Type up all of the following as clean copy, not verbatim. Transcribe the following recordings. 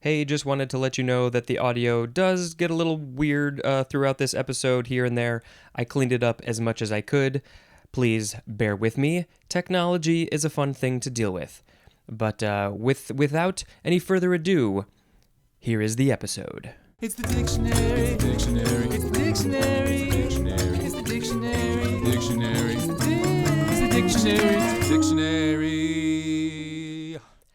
Hey, just wanted to let you know that the audio does get a little weird throughout this episode here and there. I cleaned it up as much as I could. Please bear with me. Technology is a fun thing to deal with. But without any further ado, here is the episode. It's the dictionary. It's the dictionary. It's the dictionary. It's the dictionary. Dictionary. It's the dictionary. It's the dictionary.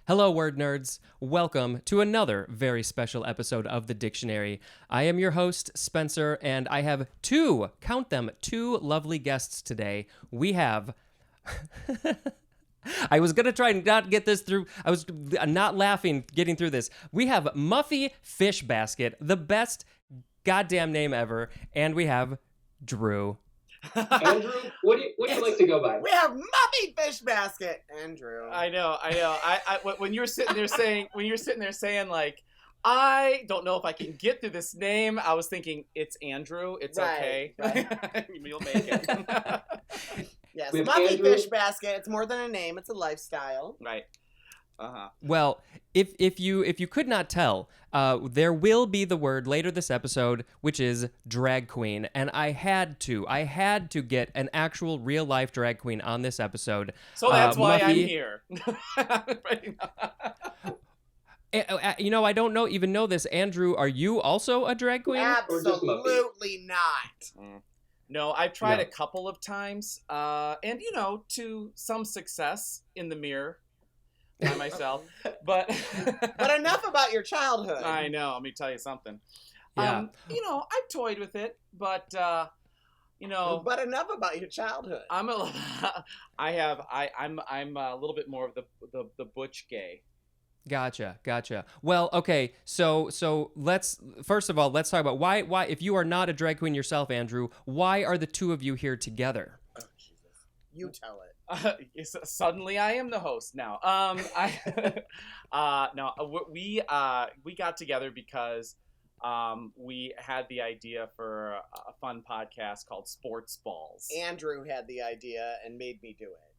Hello, word nerds. Welcome to another very special episode of The Dictionary. I am your host, Spencer, and I have two lovely guests today. We have... I was going to try and not get this through. I was not laughing getting through this. We have Muffy Fishbasket, the best goddamn name ever, and we have Drew. Andrew, what do you like to go by? We have Muffy Fishbasket, Andrew. I know. I when you're sitting there saying, like, I don't know if I can get through this name, I was thinking it's Andrew. It's Right, okay. You'll make it. Yes, With Muffy Andrew- Fishbasket. It's more than a name; it's a lifestyle. Right. Well, if you could not tell, there will be the word later this episode, which is drag queen, and I had to get an actual real life drag queen on this episode. So that's why I'm Muffy, here. I don't know this. Andrew, are you also a drag queen? Or just Muffy? Absolutely not. No, I've tried No. a couple of times, and to some success in the mirror by myself. But But enough about your childhood. I know. Let me tell you something. Yeah. I've toyed with it, but But enough about your childhood. I'm a little bit more of the butch gay. Gotcha. Well, okay. So let's first of all let's talk about why if you are not a drag queen yourself, Andrew, why are the two of you here together? Oh, Jesus. You tell it. Suddenly, I am the host now. We got together because we had the idea for a fun podcast called SPORTSBALLS. Andrew had the idea and made me do it.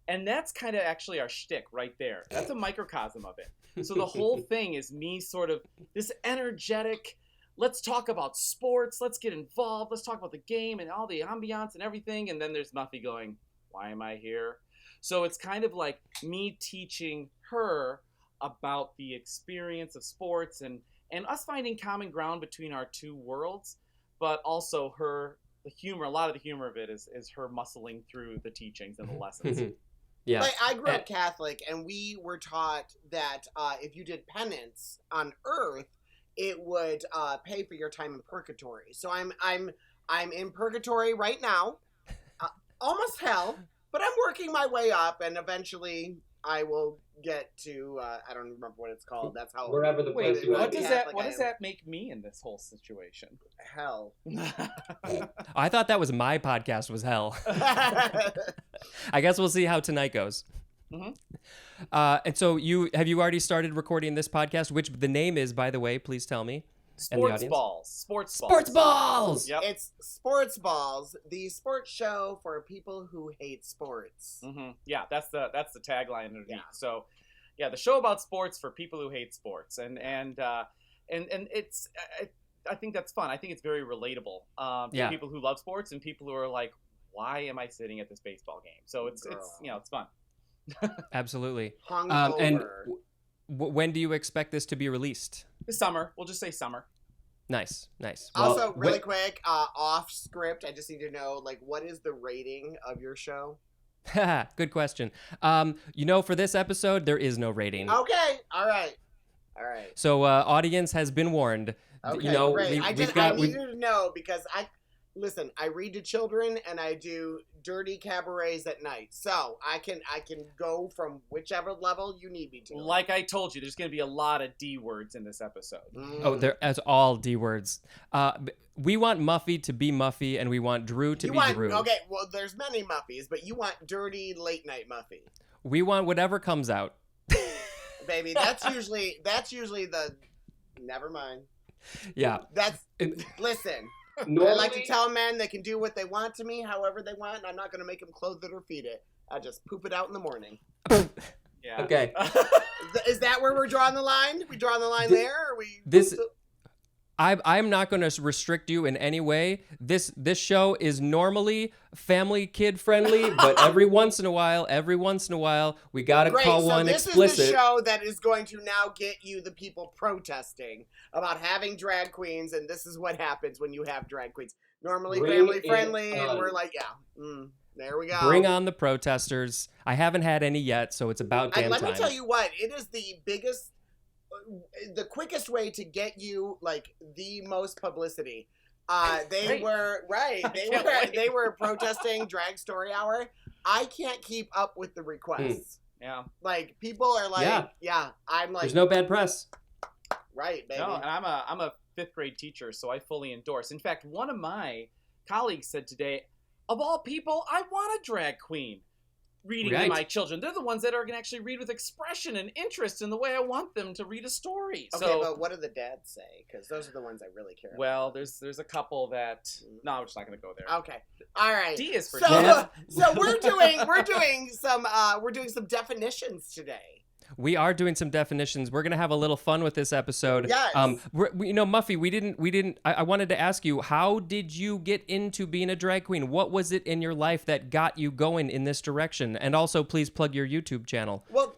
And that's kind of actually our shtick right there. That's a microcosm of it. So the whole thing is me sort of this energetic, let's talk about sports, let's get involved, let's talk about the game and all the ambiance and everything. And then there's Muffy going, why am I here? So it's kind of like me teaching her about the experience of sports and us finding common ground between our two worlds, but also the humor, a lot of the humor of it is her muscling through the teachings and the lessons. Yeah. Like, I grew up Catholic, and we were taught that if you did penance on Earth, it would pay for your time in purgatory. So I'm in purgatory right now, almost hell, but I'm working my way up, and eventually I will get to I don't remember what it's called. That's how Wherever the place you What want. does that make me in this whole situation? hell. I thought that was my podcast was hell. I guess we'll see how tonight goes. Mhm. And so have you already started recording this podcast, which the name is, by the way, please tell me. And the audience? Sports balls. Yep. It's Sports Balls, the sports show for people who hate sports. Mm-hmm. Yeah, that's the tagline underneath. Yeah. So, yeah, the show about sports for people who hate sports, and it's I think that's fun. I think it's very relatable to people who love sports and people who are like, why am I sitting at this baseball game? So it's fun. Absolutely. Hungover. And when do you expect this to be released? This summer, we'll just say summer. Nice. Also, really quick, off script, I just need to know, like, what is the rating of your show? Good question. For this episode, there is no rating. Okay, all right. So audience has been warned. Okay, great. I needed to know because I read to children and I do dirty cabarets at night. So I can go from whichever level you need me to. Like I told you, there's going to be a lot of D words in this episode. Oh, there as all D words. We want Muffy to be Muffy, and we want Drew to be Drew. Okay, well, there's many Muffies, but you want dirty late night Muffy. We want whatever comes out. Baby, that's usually the. Never mind. Yeah. Listen. Normally, I like to tell men they can do what they want to me, however they want, and I'm not going to make them clothe it or feed it. I just poop it out in the morning. Yeah. Okay. Is that where we're drawing the line? We drawing the line there? Or we This I'm not going to restrict you in any way. This show is normally family kid friendly, but every once in a while, we got to Great. call So one this explicit. is the show that is going to now get you the people protesting about having drag queens, and this is what happens when you have drag queens. Normally Bring family it friendly, and on. we're like, there we go. Bring on the protesters. I haven't had any yet, so it's about damn Let time. me tell you what, it is the quickest way to get you like the most publicity. They Great. were right. can't wait. They were protesting Drag Story Hour. I can't keep up with the requests. Yeah. Like people are like, yeah. I'm like, There's no bad press. right, baby. No, and I'm a 5th grade teacher, so I fully endorse. In fact, one of my colleagues said today, of all people, I want a drag queen reading to Right. my children. They're the ones that are going to actually read with expression and interest in the way I want them to read a story. Okay, So, but what do the dads say? Because those are the ones I really care about. well, there's a couple that no, I'm just not going to go there. Okay, all right. D is for So, dad. so we're doing some definitions today. We are doing some definitions. We're gonna have a little fun with this episode. Yes. Muffy, we didn't. I wanted to ask you, how did you get into being a drag queen? What was it in your life that got you going in this direction? And also, please plug your YouTube channel. Well,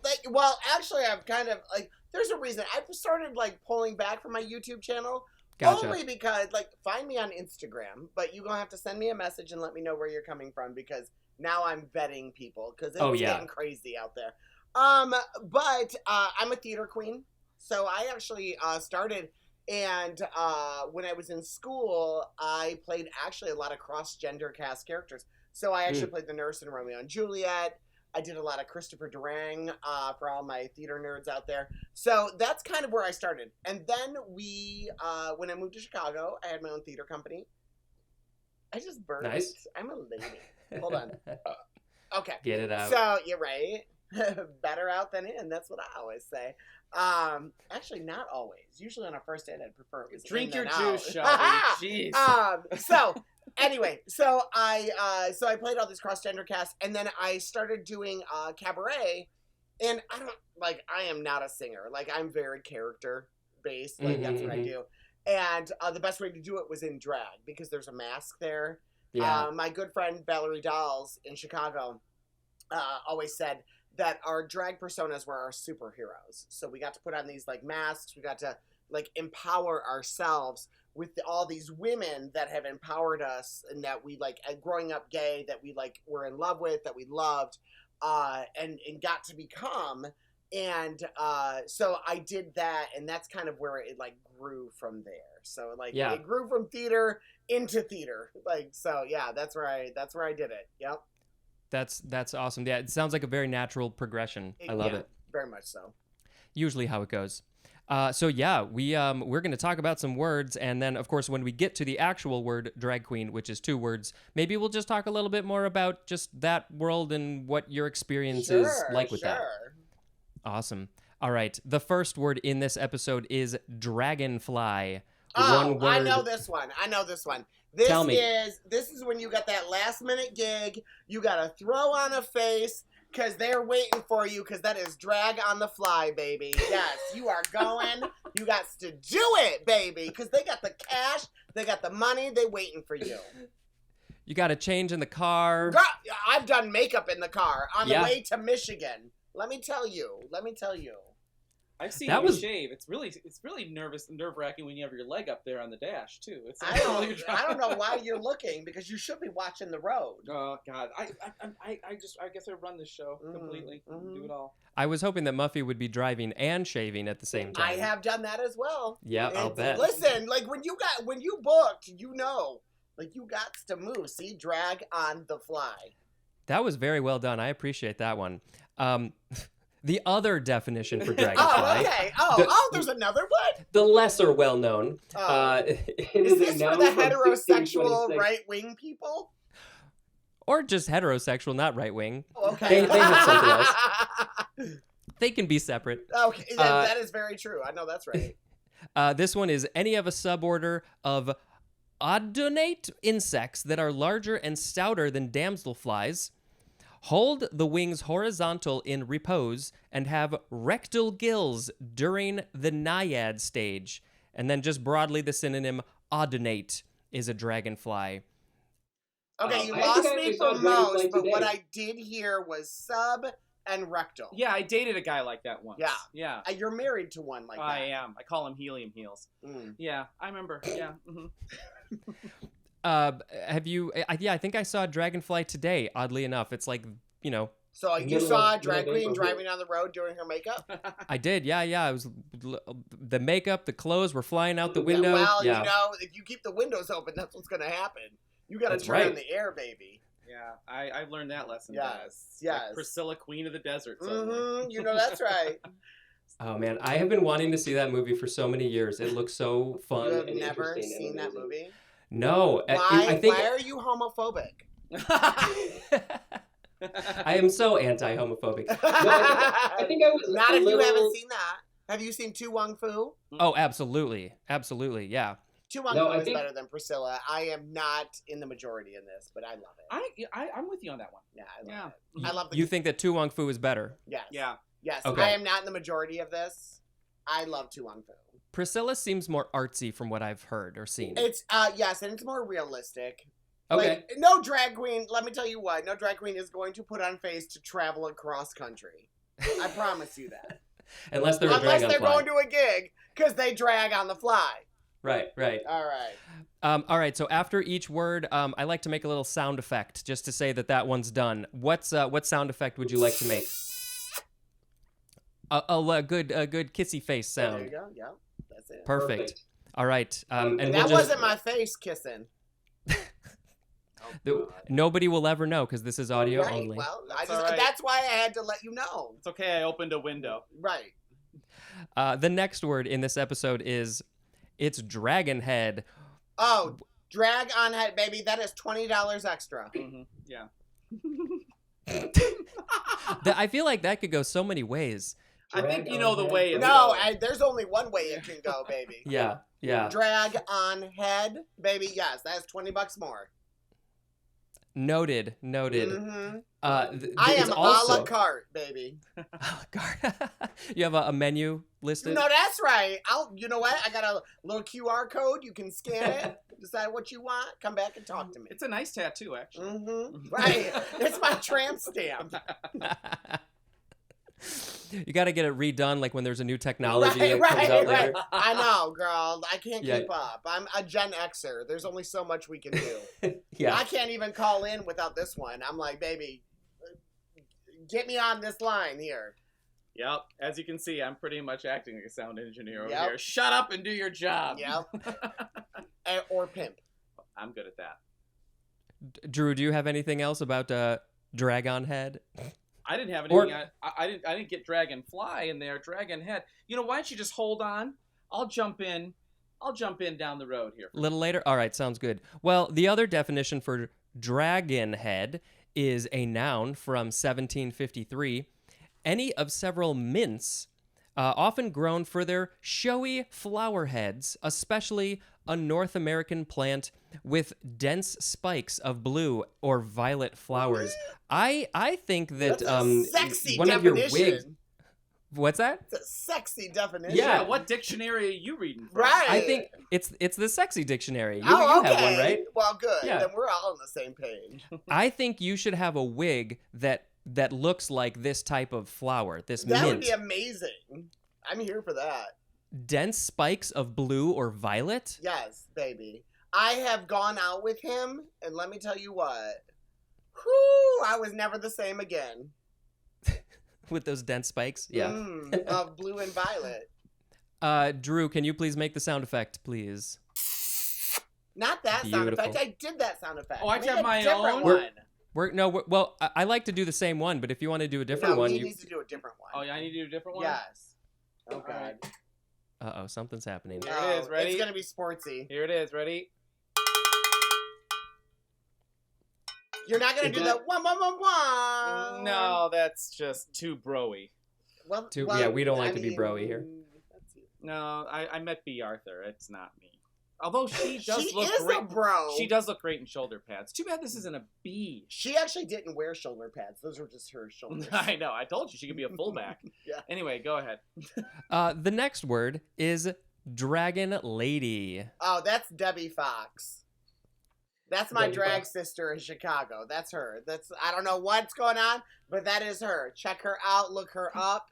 actually, I've kind of like. There's a reason I've started like pulling back from my YouTube channel. Gotcha. Only because find me on Instagram, but you're gonna have to send me a message and let me know where you're coming from because now I'm vetting people because it's getting crazy out there. But I'm a theater queen, so I actually started, and when I was in school, I played actually a lot of cross-gender cast characters. So I actually played the nurse in Romeo and Juliet. I did a lot of Christopher Durang for all my theater nerds out there. So that's kind of where I started. And then when I moved to Chicago, I had my own theater company. I just burned. Nice. I'm a lady. Hold on. Okay. Get it out. So you're right. Better out than in. That's what I always say. Actually, not always. Usually on a first date, I'd prefer it was Drink in your than out. juice, Shelby. Jeez. So anyway, so I played all these cross-gender casts, and then I started doing cabaret, and I am not a singer. Like I'm very character based. Like that's what I do. And the best way to do it was in drag because there's a mask there. Yeah. My good friend Valerie Dolls in Chicago always said that our drag personas were our superheroes. So we got to put on these like masks. We got to like empower ourselves with all these women that have empowered us and that we like growing up gay, that we like were in love with, that we loved, and got to become. And so I did that, and that's kind of where it like grew from there. So like it grew from theater into theater. Like so yeah, that's where I did it. Yep. That's awesome. Yeah, it sounds like a very natural progression. I love it. Very much so. Usually how it goes. So yeah, we're going to talk about some words, and then of course when we get to the actual word drag queen, which is 2 words, maybe we'll just talk a little bit more about just that world and what your experience is like with that. Awesome. All right. The first word in this episode is dragonfly. Oh, One word. I know this one. Tell me. This is when you got that last minute gig. You got to throw on a face because they're waiting for you because that is drag on the fly, baby. Yes, you are going. You got to do it, baby, because they got the cash. They got the money. They waiting for you. You got to change in the car. Girl, I've done makeup in the car on the Yeah. way to Michigan. Let me tell you. I've seen That you was- shave. It's really nerve-wracking when you have your leg up there on the dash too. It's I don't know why you're looking because you should be watching the road. Oh God, I guess I run this show completely. Do it all. I was hoping that Muffy would be driving and shaving at the same time. I have done that as well. Yeah, I'll bet. Listen, like when you booked, you know, like you got to move. See, drag on the fly. That was very well done. I appreciate that one. The other definition for dragonfly. Oh, okay. There's another one. The lesser well-known. Is this for the heterosexual right-wing people? Or just heterosexual, not right-wing. Okay. They have something else. They can be separate. Okay, that is very true. I know that's right. This one is any of a suborder of odonate insects that are larger and stouter than damselflies, Hold the wings horizontal in repose and have rectal gills during the naiad stage. And then just broadly, the synonym odonate is a dragonfly. Okay, you I lost think I me actually saw for Dragonfly most, but what today. I did hear was sub and rectal. Yeah, I dated a guy like that once. Yeah. Yeah. You're married to one like that. I am. I call him helium heels. Mm. Yeah, I remember. Yeah. Have you? Yeah, I think I saw a dragonfly today. Oddly enough, it's like, you know, So you Middle saw a of- drag middle queen of- driving down the road doing her makeup? I did. Yeah. It was the makeup, the clothes were flying out the window. Well, yeah. you know, if you keep the windows open, that's what's going to happen. You got to That's turn on right. the air, baby. Yeah, I've learned that lesson. Yes, It's like yes. Priscilla, Queen of the Desert. Suddenly. Mm-hmm. You know that's right. Oh man, I have been wanting to see that movie for so many years. It looks so You fun. have and never interesting and seen that amazing. movie? No, Why? I think Why are you homophobic? I am so anti-homophobic. I think I was Not a if you little- haven't seen that. Have you seen Tu Wong Fu? Oh, absolutely, yeah. Tu Wong No, Fu I is think- better than Priscilla. I am not in the majority in this, but I love it. I'm with you on that one. Yeah, I love Yeah. it. I love the You think that Tu Wong Fu is better? Yes. Yeah. Yes. Okay. I am not in the majority of this. I love Tu Wong Fu. Priscilla seems more artsy from what I've heard or seen. It's yes, and it's more realistic. Okay. Like, no drag queen, let me tell you what, no drag queen is going to put on face to travel across country. I promise you that. Unless they're a Unless dragonfly. they're going to a gig, because they drag on the fly. Right. All right. All right. So after each word, I like to make a little sound effect just to say that one's done. What sound effect would you like to make? A good kissy face There you sound. go. Yeah, that's it. Perfect. All right. And And we'll that just, wasn't my face kissing. nobody will ever know because this is audio Right. only. Well, That's all right. that's why I had to let you know. It's okay. I opened a window. Right. The next word in this episode is it's dragonhead. Oh, drag on head, baby. That is $20 extra. Yeah. I feel like that could go so many ways. I think you know the way it's No, going. there's only one way it can go, baby. Yeah. Drag on head, baby. Yes, that is $20 more. Noted. Mhm. I I am also, a la carte, baby. You have a menu listed? No, that's right. You know what? I got a little QR code. You can scan it, decide what you want, come back and talk to me. It's a nice tattoo, actually. Mm-hmm. Right. It's my tramp stamp. You got to get it redone, like when there's a new technology that comes out later. I know, girl. I can't Yeah. keep up. I'm a Gen Xer. There's only so much we can do. Yeah. I can't even call in without this one. I'm like, baby, get me on this line here. Yep. As you can see, I'm pretty much acting like a sound engineer over Yep. here. Shut up and do your job. Yep. Or pimp. I'm good at that. Drew, do you have anything else about Dragon Head? I didn't have Or- anything. I didn't get dragonfly in there. Dragonhead. You know, why don't you just hold on? I'll jump in. Down the road here. A little later? All right, sounds good. Well, the other definition for dragon head is a noun from 1753. Any of several mints, often grown for their showy flower heads, especially a North American plant with dense spikes of blue or violet flowers. I think that That's a sexy one of your definition. wigs. What's that? It's a sexy definition. Yeah. What dictionary are you reading from? Right. I think it's the sexy dictionary. You Oh, okay. have one, right? Well, good. Yeah. Then we're all on the same page. I think you should have a wig that looks like this type of flower, this That mint. would be amazing. I'm here for that. Dense spikes of blue or violet? Yes, baby. I have gone out with him, and let me tell you what. Whew, I was never the same again. With those dense spikes? Yeah. Of blue and violet. Drew, can you please make the sound effect, please? Not that sound Beautiful. effect. I did that sound effect. Oh, I Make have a my different own. one. Well, I like to do the same one, but if you want to do a different No, one, he you... needs to do a different one. Oh, yeah, I need to do a different one? Yes. Oh, All God. right. Uh-oh, something's happening. Here it is, Oh, ready? It's going to be sportsy. Here it is, ready? You're not going to do the one. No, that's just too broy. Well, Yeah, we don't like to be broy here. let's see. No, I met B. Arthur. It's not me. Although she does She look is great. a bro. She does look great in shoulder pads. Too bad this isn't a bee. She actually didn't wear shoulder pads. Those were just her shoulders. I know. I told you she could be a fullback. Yeah. Anyway, go ahead. The next word is dragon lady. Oh, that's Debbie Fox. That's my Debbie drag Fox. sister in Chicago. That's her. I don't know what's going on, but that is her. Check her out. Look her up.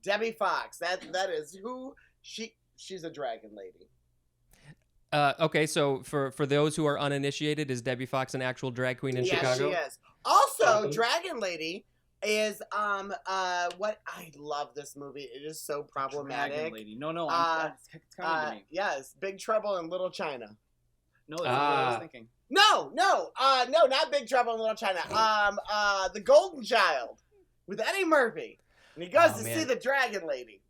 Debbie Fox. That is who she's a dragon lady. Okay, so for those who are uninitiated, is Debbie Fox an actual drag queen in Chicago? Yes, she is. Also, Awesome. Dragon Lady is what I love this movie. It is so problematic. Dragon lady. No. It's coming to me. Yes, Big Trouble in Little China. No, that's what I was thinking. No, not Big Trouble in Little China. The Golden Child with Eddie Murphy, and he goes Oh, to man. see the Dragon Lady.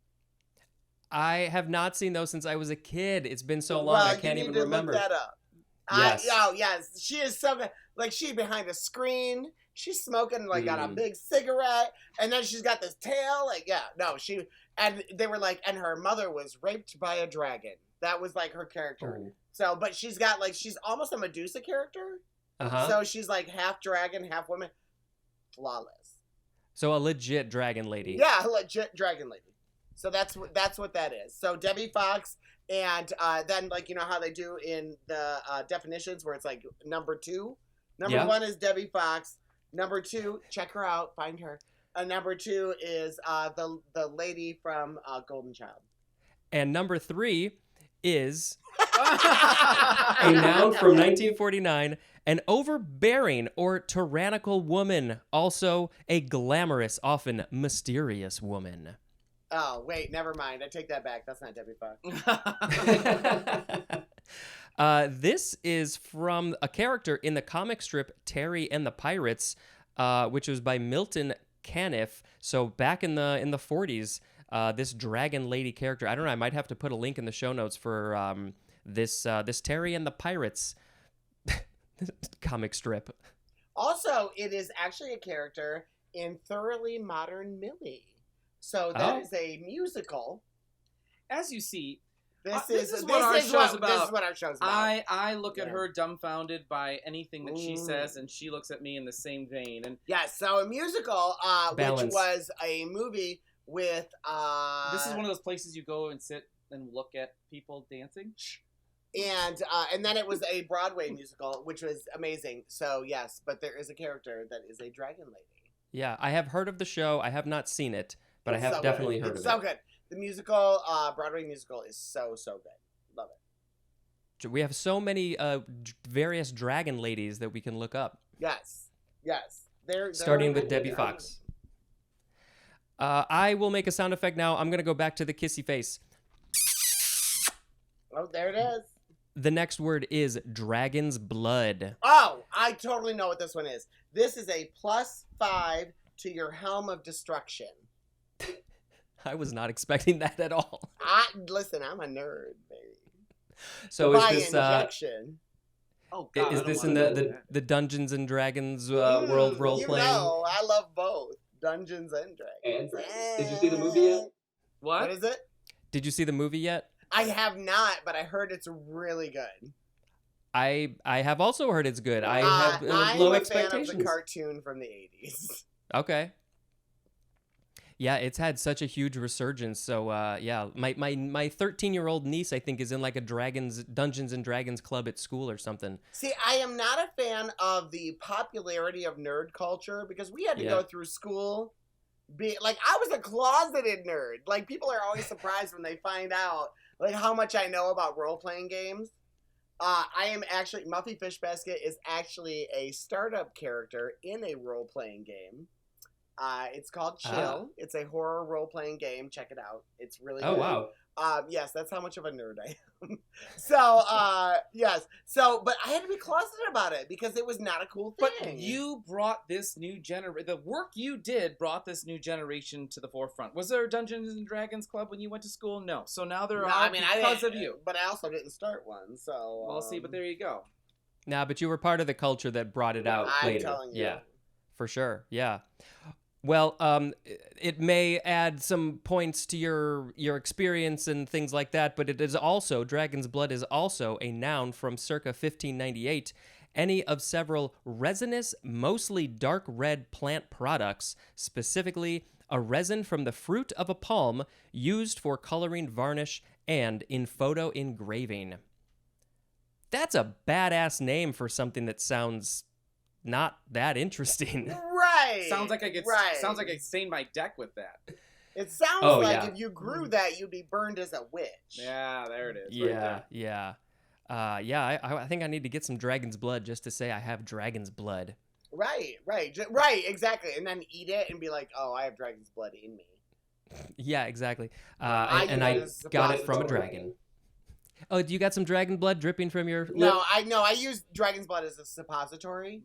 I have not seen those since I was a kid. It's been so long, Well, I can't you even need to remember. Look that up. Yes. Yes, she is so good. Like she's behind a screen, she's smoking like on a Mm. big cigarette, and then she's got this tail. Like and they were like, and her mother was raped by a dragon. That was like her character. Oh. So, but she's got like she's almost a Medusa character. Uh-huh. So she's like half dragon, half woman. Flawless. So a legit dragon lady. Yeah, legit dragon lady. So that's what that is. So Debbie Fox, and then like you know how they do in the definitions where it's like number 2. Number Yeah. 1 is Debbie Fox. Number 2, check her out, find her. Number 2 is the lady from Golden Child. And number 3 is a noun from 1949, an overbearing or tyrannical woman, also a glamorous, often mysterious woman. Oh wait, never mind. I take that back. That's not Debbie Fox. This is from a character in the comic strip Terry and the Pirates, which was by Milton Caniff. So back in the 40s, this dragon lady character. I don't know. I might have to put a link in the show notes for this Terry and the Pirates comic strip. Also, it is actually a character in Thoroughly Modern Millie. So that is a musical. As you see, This is what our show's about. This is what our show's about. I look at Yeah. her dumbfounded by anything that she Ooh. says, and she looks at me in the same vein. And Yes, so a musical, which Balance. was a movie with this is one of those places you go and sit and look at people dancing. and then it was a Broadway musical, which was amazing. So yes, but there is a character that is a dragon lady. Yeah, I have heard of the show. I have not seen it, but I have So definitely good. heard It's of so it. good. The musical, Broadway musical, is so good. Love it. We have so many various dragon ladies that we can look up. Yes. They're Starting with they're- Debbie Fox. I will make a sound effect now. I'm going to go back to the kissy face. Oh, there it is. The next word is dragon's blood. Oh, I totally know what this one is. This is a +5 to your Helm of Destruction. I was not expecting that at all. Listen, I'm a nerd, baby. So By is this injection. Oh God! is I don't this in wanna the, do the, that. the Dungeons and Dragons world role You playing? know, I love both Dungeons and Dragons. And did you see the movie yet? What What? is it? Did you see the movie yet? I have not, but I heard it's really good. I have also heard it's good. I have I'm low a expectations. fan of the cartoon from the 80s. Okay. Yeah, it's had such a huge resurgence. So yeah, my 13-year-old niece, I think, is in like a Dungeons and Dragons club at school or something. See, I am not a fan of the popularity of nerd culture because we had to Yeah. go through school. I was a closeted nerd. Like, people are always surprised when they find out like how much I know about role-playing games. I am actually Muffy Fishbasket is actually a startup character in a role-playing game. It's called Chill. It's a horror role-playing game. Check it out. It's really Oh good. wow. Yes, that's how much of a nerd I am. So, yes. So, but I had to be closeted about it because it was not a cool thing. But you brought this new generation. The work you did brought this new generation to the forefront. Was there a Dungeons and Dragons club when you went to school? No. So now there No, are I mean, because of you. But I also didn't start one, so. Well, see, but there you go. Nah, but you were part of the culture that brought it out I'm later. telling you. Yeah, for sure. Yeah. Well, it may add some points to your experience and things like that, but it is also, dragon's blood is also a noun from circa 1598. Any of several resinous, mostly dark red plant products, specifically a resin from the fruit of a palm used for coloring varnish and in photo engraving. That's a badass name for something that sounds not that interesting. Right. Sounds like I could stain my deck with that. It sounds Oh, like yeah. if you grew that, you'd be burned as a witch. Yeah, there it is. Yeah, yeah. I think I need to get some dragon's blood just to say I have dragon's blood. Right, exactly. And then eat it and be like, oh, I have dragon's blood in me. Yeah, exactly. I I use got it from a suppository. dragon. Oh, do you got some dragon blood dripping from your lip? No, I use dragon's blood as a suppository.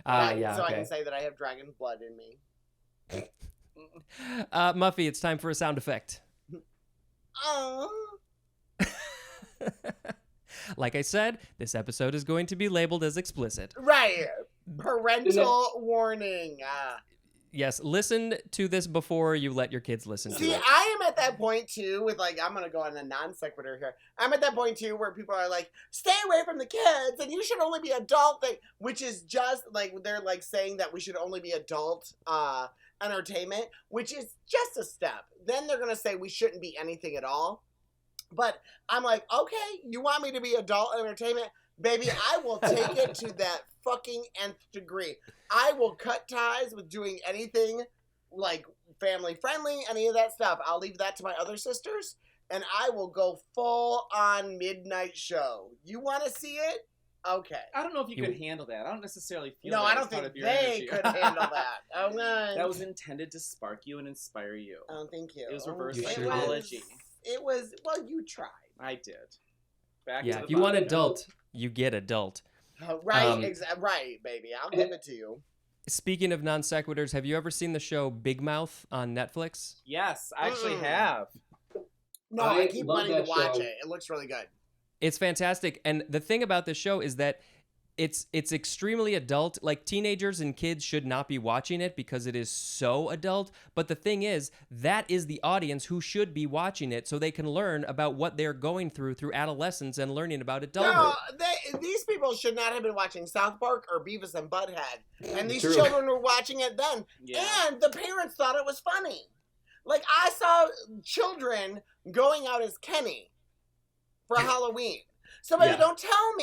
Yeah, So I okay. can say that I have dragon blood in me. Muffy, it's time for a sound effect. Oh. Like I said, this episode is going to be labeled as explicit. Right. Parental warning. Yes, listen to this before you let your kids listen to See, it. I am at that point too with like, I'm going to go on a non sequitur here. I'm at that point too where people are like, stay away from the kids and you should only be adult thing, which is just like, they're like saying that we should only be adult entertainment, which is just a step. Then they're going to say we shouldn't be anything at all. But I'm like, okay, you want me to be adult entertainment? Baby, I will take it to that fucking nth degree. I will cut ties with doing anything like family friendly, any of that stuff. I'll leave that to my other sisters, and I will go full on midnight show. You want to see it? Okay. I don't know if you could handle that. I don't necessarily feel No, that I as don't part think of your they energy. could handle that. Oh, no. That was intended to spark you and inspire you. Oh, thank you. It was reverse You sure did. psychology. It was, well, you tried. I did. Back Yeah, to the if you want bottom. adult, you get adult. Right, right, baby. I'll give it to you. Speaking of non sequiturs, have you ever seen the show Big Mouth on Netflix? Yes, I actually Mm. have. No, I I keep love wanting to that watch show. it. It looks really good. It's fantastic. And the thing about this show is that it's extremely adult. Like, teenagers and kids should not be watching it because it is so adult. But the thing is, that is the audience who should be watching it so they can learn about what they're going through adolescence and learning about adulthood. No, these people should not have been watching South Park or Beavis and Butthead. And these True. children were watching it then. Yeah. And the parents thought it was funny. Like, I saw children going out as Kenny for Halloween. So, baby, Yeah. don't tell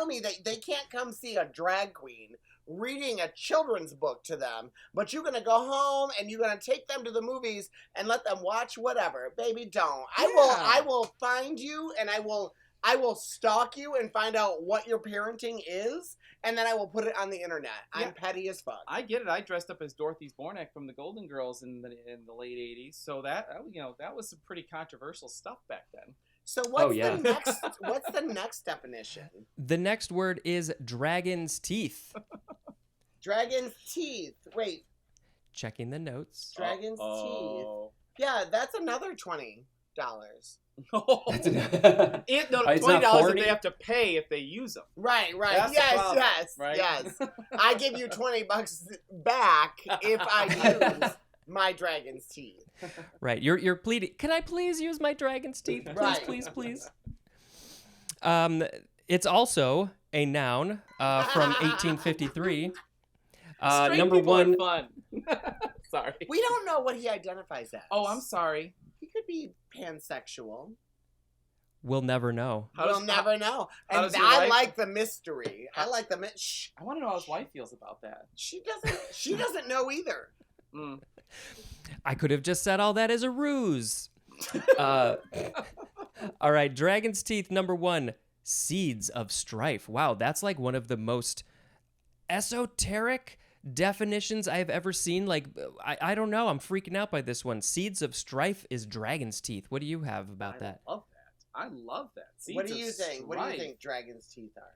me that they can't come see a drag queen reading a children's book to them, but you're going to go home and you're going to take them to the movies and let them watch whatever. Baby, don't. I will find you and I will stalk you and find out what your parenting is, and then I will put it on the internet. Yeah. I'm petty as fuck. I get it. I dressed up as Dorothy Zbornak from the Golden Girls in the late '80s, so that was some pretty controversial stuff back then. So what's yeah. what's the next definition? The next word is dragon's teeth. Dragon's teeth. Wait, Checking the notes. dragon's teeth. Oh. Yeah, that's another $20. It's not $20 that 40? they have to pay if they use them. Right. That's the Yes, problem, yes, right? yes. I give you $20 back if I use my dragon's teeth. Right. You're pleading. Can I please use my dragon's teeth? Please, Right. please. It's also a noun from 1853. Straight Number people are one. fun. Sorry. We don't know what he identifies as. Oh, I'm sorry. He could be pansexual. We'll never know. We'll never know. how And does your I wife- like the mystery. I like the shh. I want to know how his wife feels about that. She doesn't know either. Mm. I could have just said all that as a ruse. All right, dragon's teeth. Number one, seeds of strife. Wow, that's like one of the most esoteric definitions I've ever seen. Like, I don't know. I'm freaking out by this one. Seeds of strife is dragon's teeth. What do you have about that? I love that. Seeds What do of you think? What do you strife. think dragon's teeth are?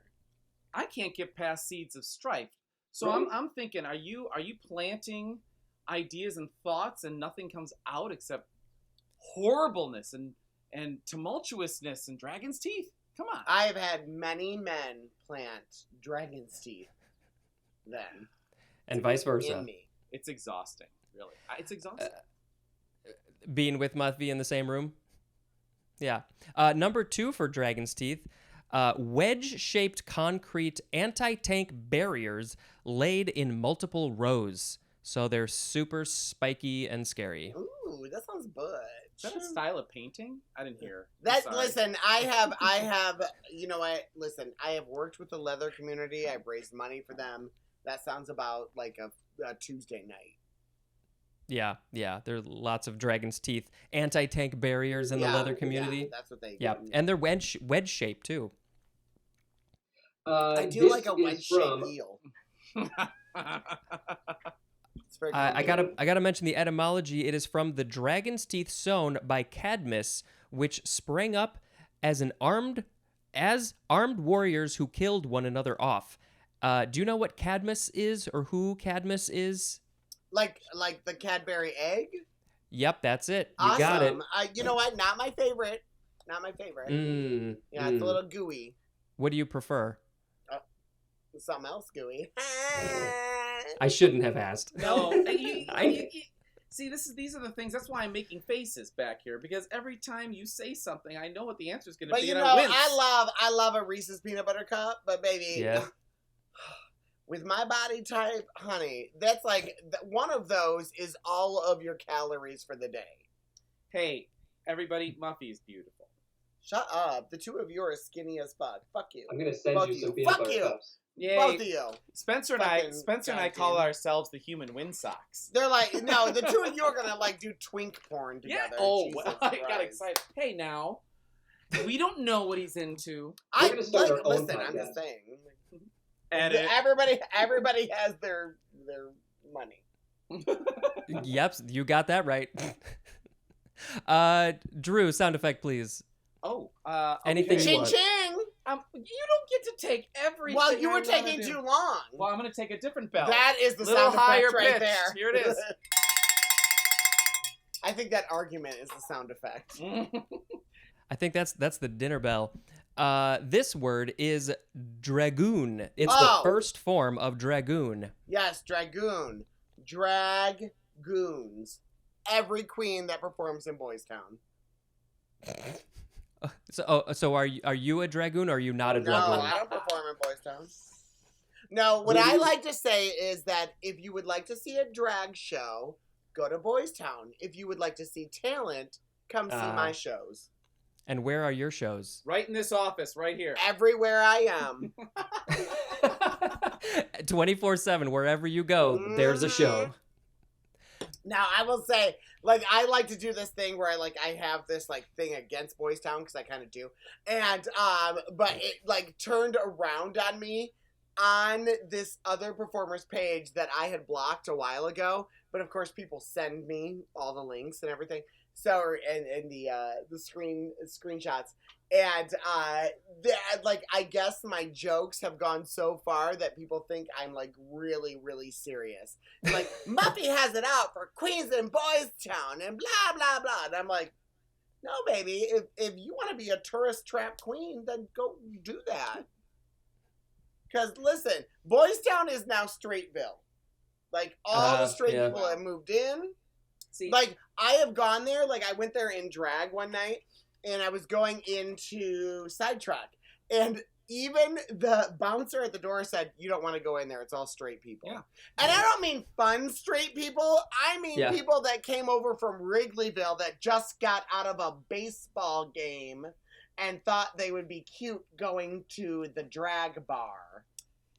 I can't get past seeds of strife. So I'm thinking, are you planting ideas and thoughts and nothing comes out except horribleness and tumultuousness and dragon's teeth? Come on. I have had many men plant dragon's teeth then And vice versa. in me. It's exhausting. really. It's exhausting. Being with Muffy in the same room. Yeah. Number 2 for Dragon's Teeth. Wedge-shaped concrete anti-tank barriers laid in multiple rows. So they're super spiky and scary. Ooh, that sounds butch. Is that a style of painting? I didn't hear. That Sorry. listen, I have. You know what? Listen, I have worked with the leather community. I've raised money for them. That sounds about like a Tuesday night. Yeah. There are lots of Dragon's Teeth anti-tank barriers in the leather community. Yeah, that's what they. Yeah, and they're wedge shaped too. I do like a wedge-shaped heel. It's very I gotta mention the etymology. It is from the dragon's teeth sewn by Cadmus, which sprang up as armed warriors who killed one another off. Do you know what Cadmus is, or who Cadmus is? Like the Cadbury egg. Yep, that's it. You Awesome. got it. You know what? Not my favorite. Not my favorite. Yeah, it's a little gooey. What do you prefer? Something else gooey. I shouldn't have asked. No, see, these are the things. That's why I'm making faces back here, because every time you say something, I know what the answer is going to But be. you and know, wince. I love a Reese's peanut butter cup, but baby, Yeah. with my body type, honey, that's like one of those is all of your calories for the day. Hey, everybody, Muffy is beautiful. Shut up. The two of you are skinny as fuck. Fuck you. I'm gonna send Both you of some you. peanut Fuck butter you. cups. Yay. Both of you. Spencer and I call ourselves the human wind socks. They're like, no, the two of you are gonna like do twink porn Yeah. together. Oh, Jesus well, I got Christ. excited. Hey, now, we don't know what he's into. We're gonna start our own listen, I'm podcast. just saying. Edit. Everybody has their money. Yep, you got that right. Drew, sound effect, please. Oh, Anything okay. you Ching want. ching. You don't get to take everything. Well, you were I'm gonna taking do. too long. Well, I'm going to take a different bell. That is the Little sound higher effect right pitched. there. Here it is. I think that argument is the sound effect. I think that's the dinner bell. This word is dragoon. It's Oh. the first form of dragoon. Yes, dragoon. Dragoons. Every queen that performs in Boys Town. So are you a dragoon or are you not a No, dragoon? I don't perform in Boys Town. No, what I like to say is that if you would like to see a drag show, go to Boys Town. If you would like to see talent, come see my shows. And where are your shows? Right in this office, right here. Everywhere I am. 24/7, wherever you go, there's a show. Now, I will say, like, I like to do this thing where I have this, like, thing against Boys Town, because I kind of do. And, but it, like, turned around on me on this other performer's page that I had blocked a while ago. But, of course, people send me all the links and everything. So, and the screenshots. And, like, I guess my jokes have gone so far that people think I'm, like, really, really serious. Like, Muffy has it out for Queens and Boys Town and blah, blah, blah. And I'm like, no, baby, if you want to be a tourist trap queen, then go do that. Because, listen, Boys Town is now Straightville. Like, all the straight people have moved in. See, Like, I have gone there. Like, I went there in drag one night, and I was going into Sidetrack. And even the bouncer at the door said, you don't want to go in there. It's all straight people. Yeah. And I don't mean fun straight people. I mean Yeah. people that came over from Wrigleyville that just got out of a baseball game and thought they would be cute going to the drag bar.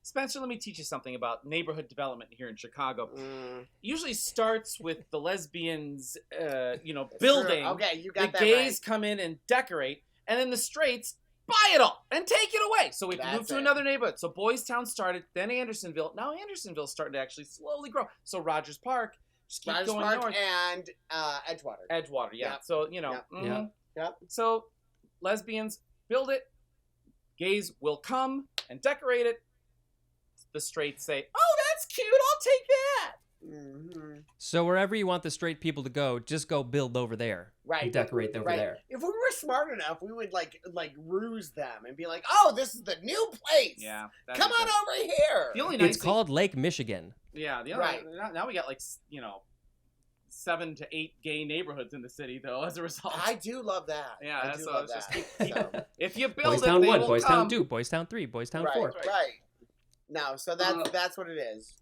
Spencer, let me teach you something about neighborhood development here in Chicago. Mm. It usually starts with the lesbians, building. True. Okay, you got the that gays right. come in and decorate, and then the straights buy it all and take it away. So we That's moved to it. another neighborhood. So Boys Town started, then Andersonville. Now Andersonville's starting to actually slowly grow. So Rogers Park, just keep Rogers going Park north. and Edgewater. Edgewater, yeah. Yep. So, Yep. mhm. Yep. So lesbians build it, gays will come and decorate it. The straights say, oh, that's cute, I'll take that. Mm-hmm. So wherever you want the straight people to go, just go build over there. Right. And decorate over Right. there. If we were smart enough, we would like ruse them and be like, "Oh, this is the new place. Yeah. Come on over here." The only nice It's thing, called Lake Michigan. yeah, the only, Right. now we got 7 to 8 gay neighborhoods in the city, though, as a result. I do love that. Yeah, I do so love it's just that. So, if you build Boys it, Town they 1, will Boys come. Town 2, Boys Town 3, Boys Town 4. right. No, so that's what it is.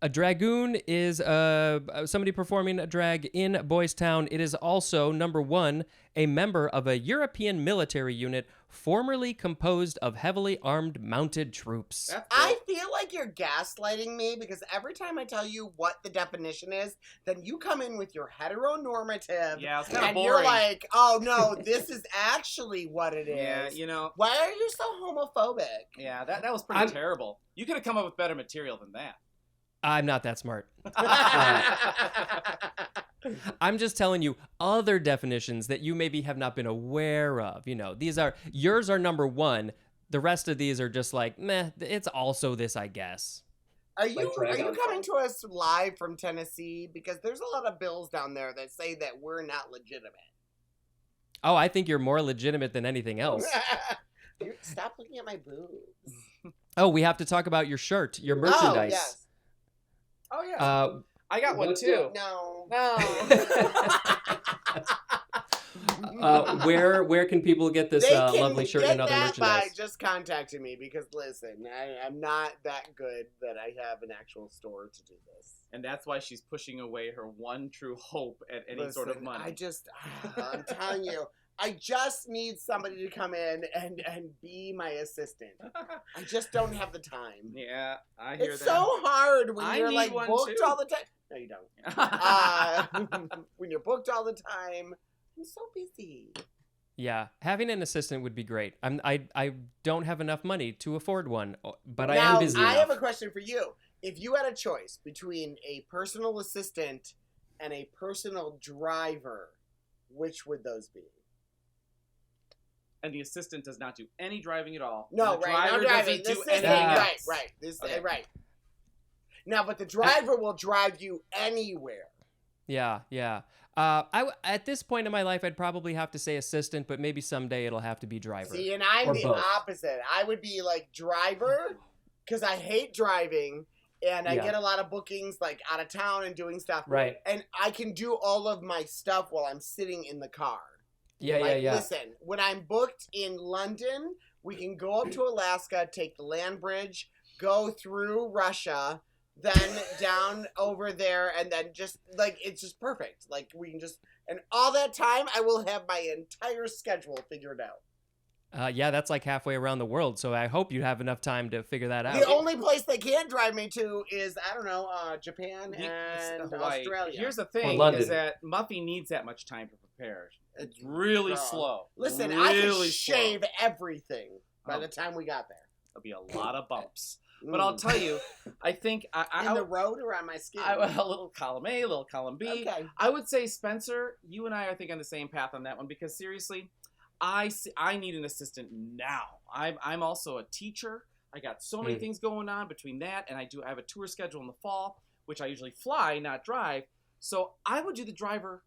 A dragoon is somebody performing a drag in Boys Town. It is also, number 1, a member of a European military unit formerly composed of heavily armed mounted troops. That's I feel like you're gaslighting me because every time I tell you what the definition is, then you come in with your heteronormative. Yeah, it's kind of and boring. you're like, oh no, this is actually what it is. Yeah, you know. Why are you so homophobic? Yeah, that was pretty terrible. You could have come up with better material than that. I'm not that smart. I'm just telling you other definitions that you maybe have not been aware of. You know, yours are number 1. The rest of these are just like, meh, it's also this, I guess. Are you coming to us live from Tennessee? Because there's a lot of bills down there that say that we're not legitimate. Oh, I think you're more legitimate than anything else. Stop looking at my boobs. Oh, we have to talk about your shirt, your merchandise. yes. Oh, yeah. I got one, too. No. Where can people get this lovely shirt and other merchandise? By just contacting me because listen, I'm not that good that I have an actual store to do this. And that's why she's pushing away her one true hope at any sort of money. I'm telling you, I just need somebody to come in and be my assistant. I just don't have the time. Yeah, I hear it's that. so hard when you're need like one booked too. all the time. No, you don't. When you're booked all the time, I'm so busy. Yeah, having an assistant would be great. I don't have enough money to afford one, but I Now, am busy I enough. have a question for you. If you had a choice between a personal assistant and a personal driver, which would those be? And the assistant does not do any driving at all. No, And the right. No driver driving. doesn't do The assistant, anything right, else. right. This, Okay. right. Now, but the driver will drive you anywhere. Yeah. At this point in my life, I'd probably have to say assistant, but maybe someday it'll have to be driver. See, and I'm Or the both. opposite. I would be like driver because I hate driving. And I get a lot of bookings like out of town and doing stuff. Right. And I can do all of my stuff while I'm sitting in the car. Yeah. Listen, when I'm booked in London, we can go up to Alaska, take the land bridge, go through Russia, then down over there, and then just like it's just perfect. Like we can just and all that time I will have my entire schedule figured out. Yeah, that's like halfway around the world, so I hope you have enough time to figure that out. The only place they can't drive me to is I don't know, Japan and Hawaii. Australia. Here's the thing: London. is that Muffy needs that much time to prepare. It's really Girl. slow. Listen, really I could slow. shave everything by Oh. the time we got there. There'll be a lot of bumps. But I'll tell you, I think in the road or on my skin. a little column A, a little column B. Okay. I would say, Spencer, you and I are, I think, on the same path on that one because seriously, I need an assistant now. I'm also a teacher. I got so many things going on between that, and I have a tour schedule in the fall, which I usually fly, not drive. So I would do the driver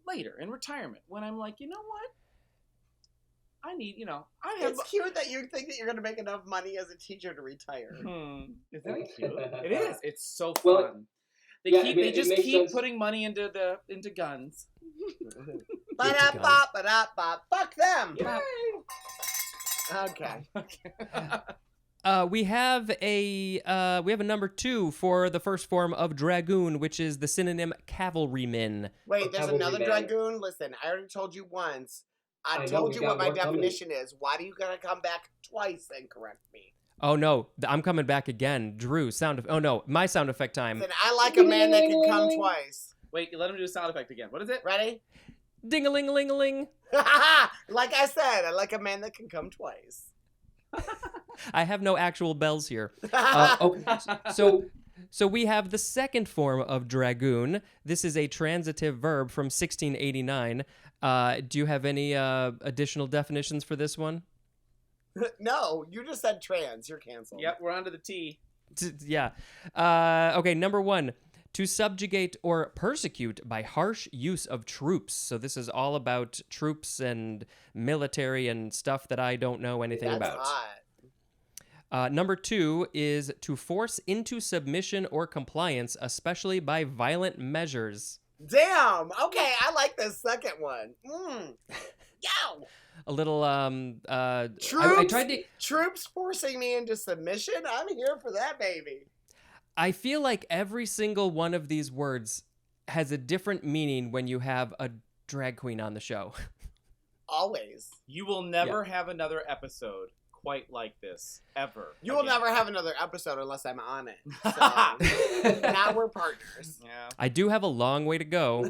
later in retirement when I'm like, you know what? I need, I have. It's cute that you think that you're going to make enough money as a teacher to retire. Is that cute? It is. It's so fun. Well, They just makes keep sense. putting money into guns. Ba-da-ba, ba-da-ba. Fuck them. Okay. We have a number 2 for the first form of dragoon, which is the synonym cavalryman. Wait, there's another Cavalryman. dragoon? Listen, I already told you once. I know, told we you got what my more coming. definition is. Why do you gotta come back twice and correct me? Oh no, I'm coming back again. Drew, my sound effect time. Listen, I like a man that can come twice. Wait, let him do a sound effect again. What is it? Ready? Ding-a-ling-a-ling-a-ling. Like I said, I like a man that can come twice. I have no actual bells here. So we have the second form of dragoon. This is a transitive verb from 1689. Do you have any additional definitions for this one? No, you just said trans. You're canceled. Yep, we're on to the T. Yeah. Okay, number 1. To subjugate or persecute by harsh use of troops. So this is all about troops and military and stuff that I don't know anything That's about. hot. Number 2 is to force into submission or compliance, especially by violent measures. Damn. Okay, I like the second one. Yow. A little Troops, I tried to. troops forcing me into submission. I'm here for that, baby. I feel like every single one of these words has a different meaning when you have a drag queen on the show. Always. You will never have another episode quite like this, ever. You will never have another episode unless I'm on it. So now we're partners. Yeah. I do have a long way to go.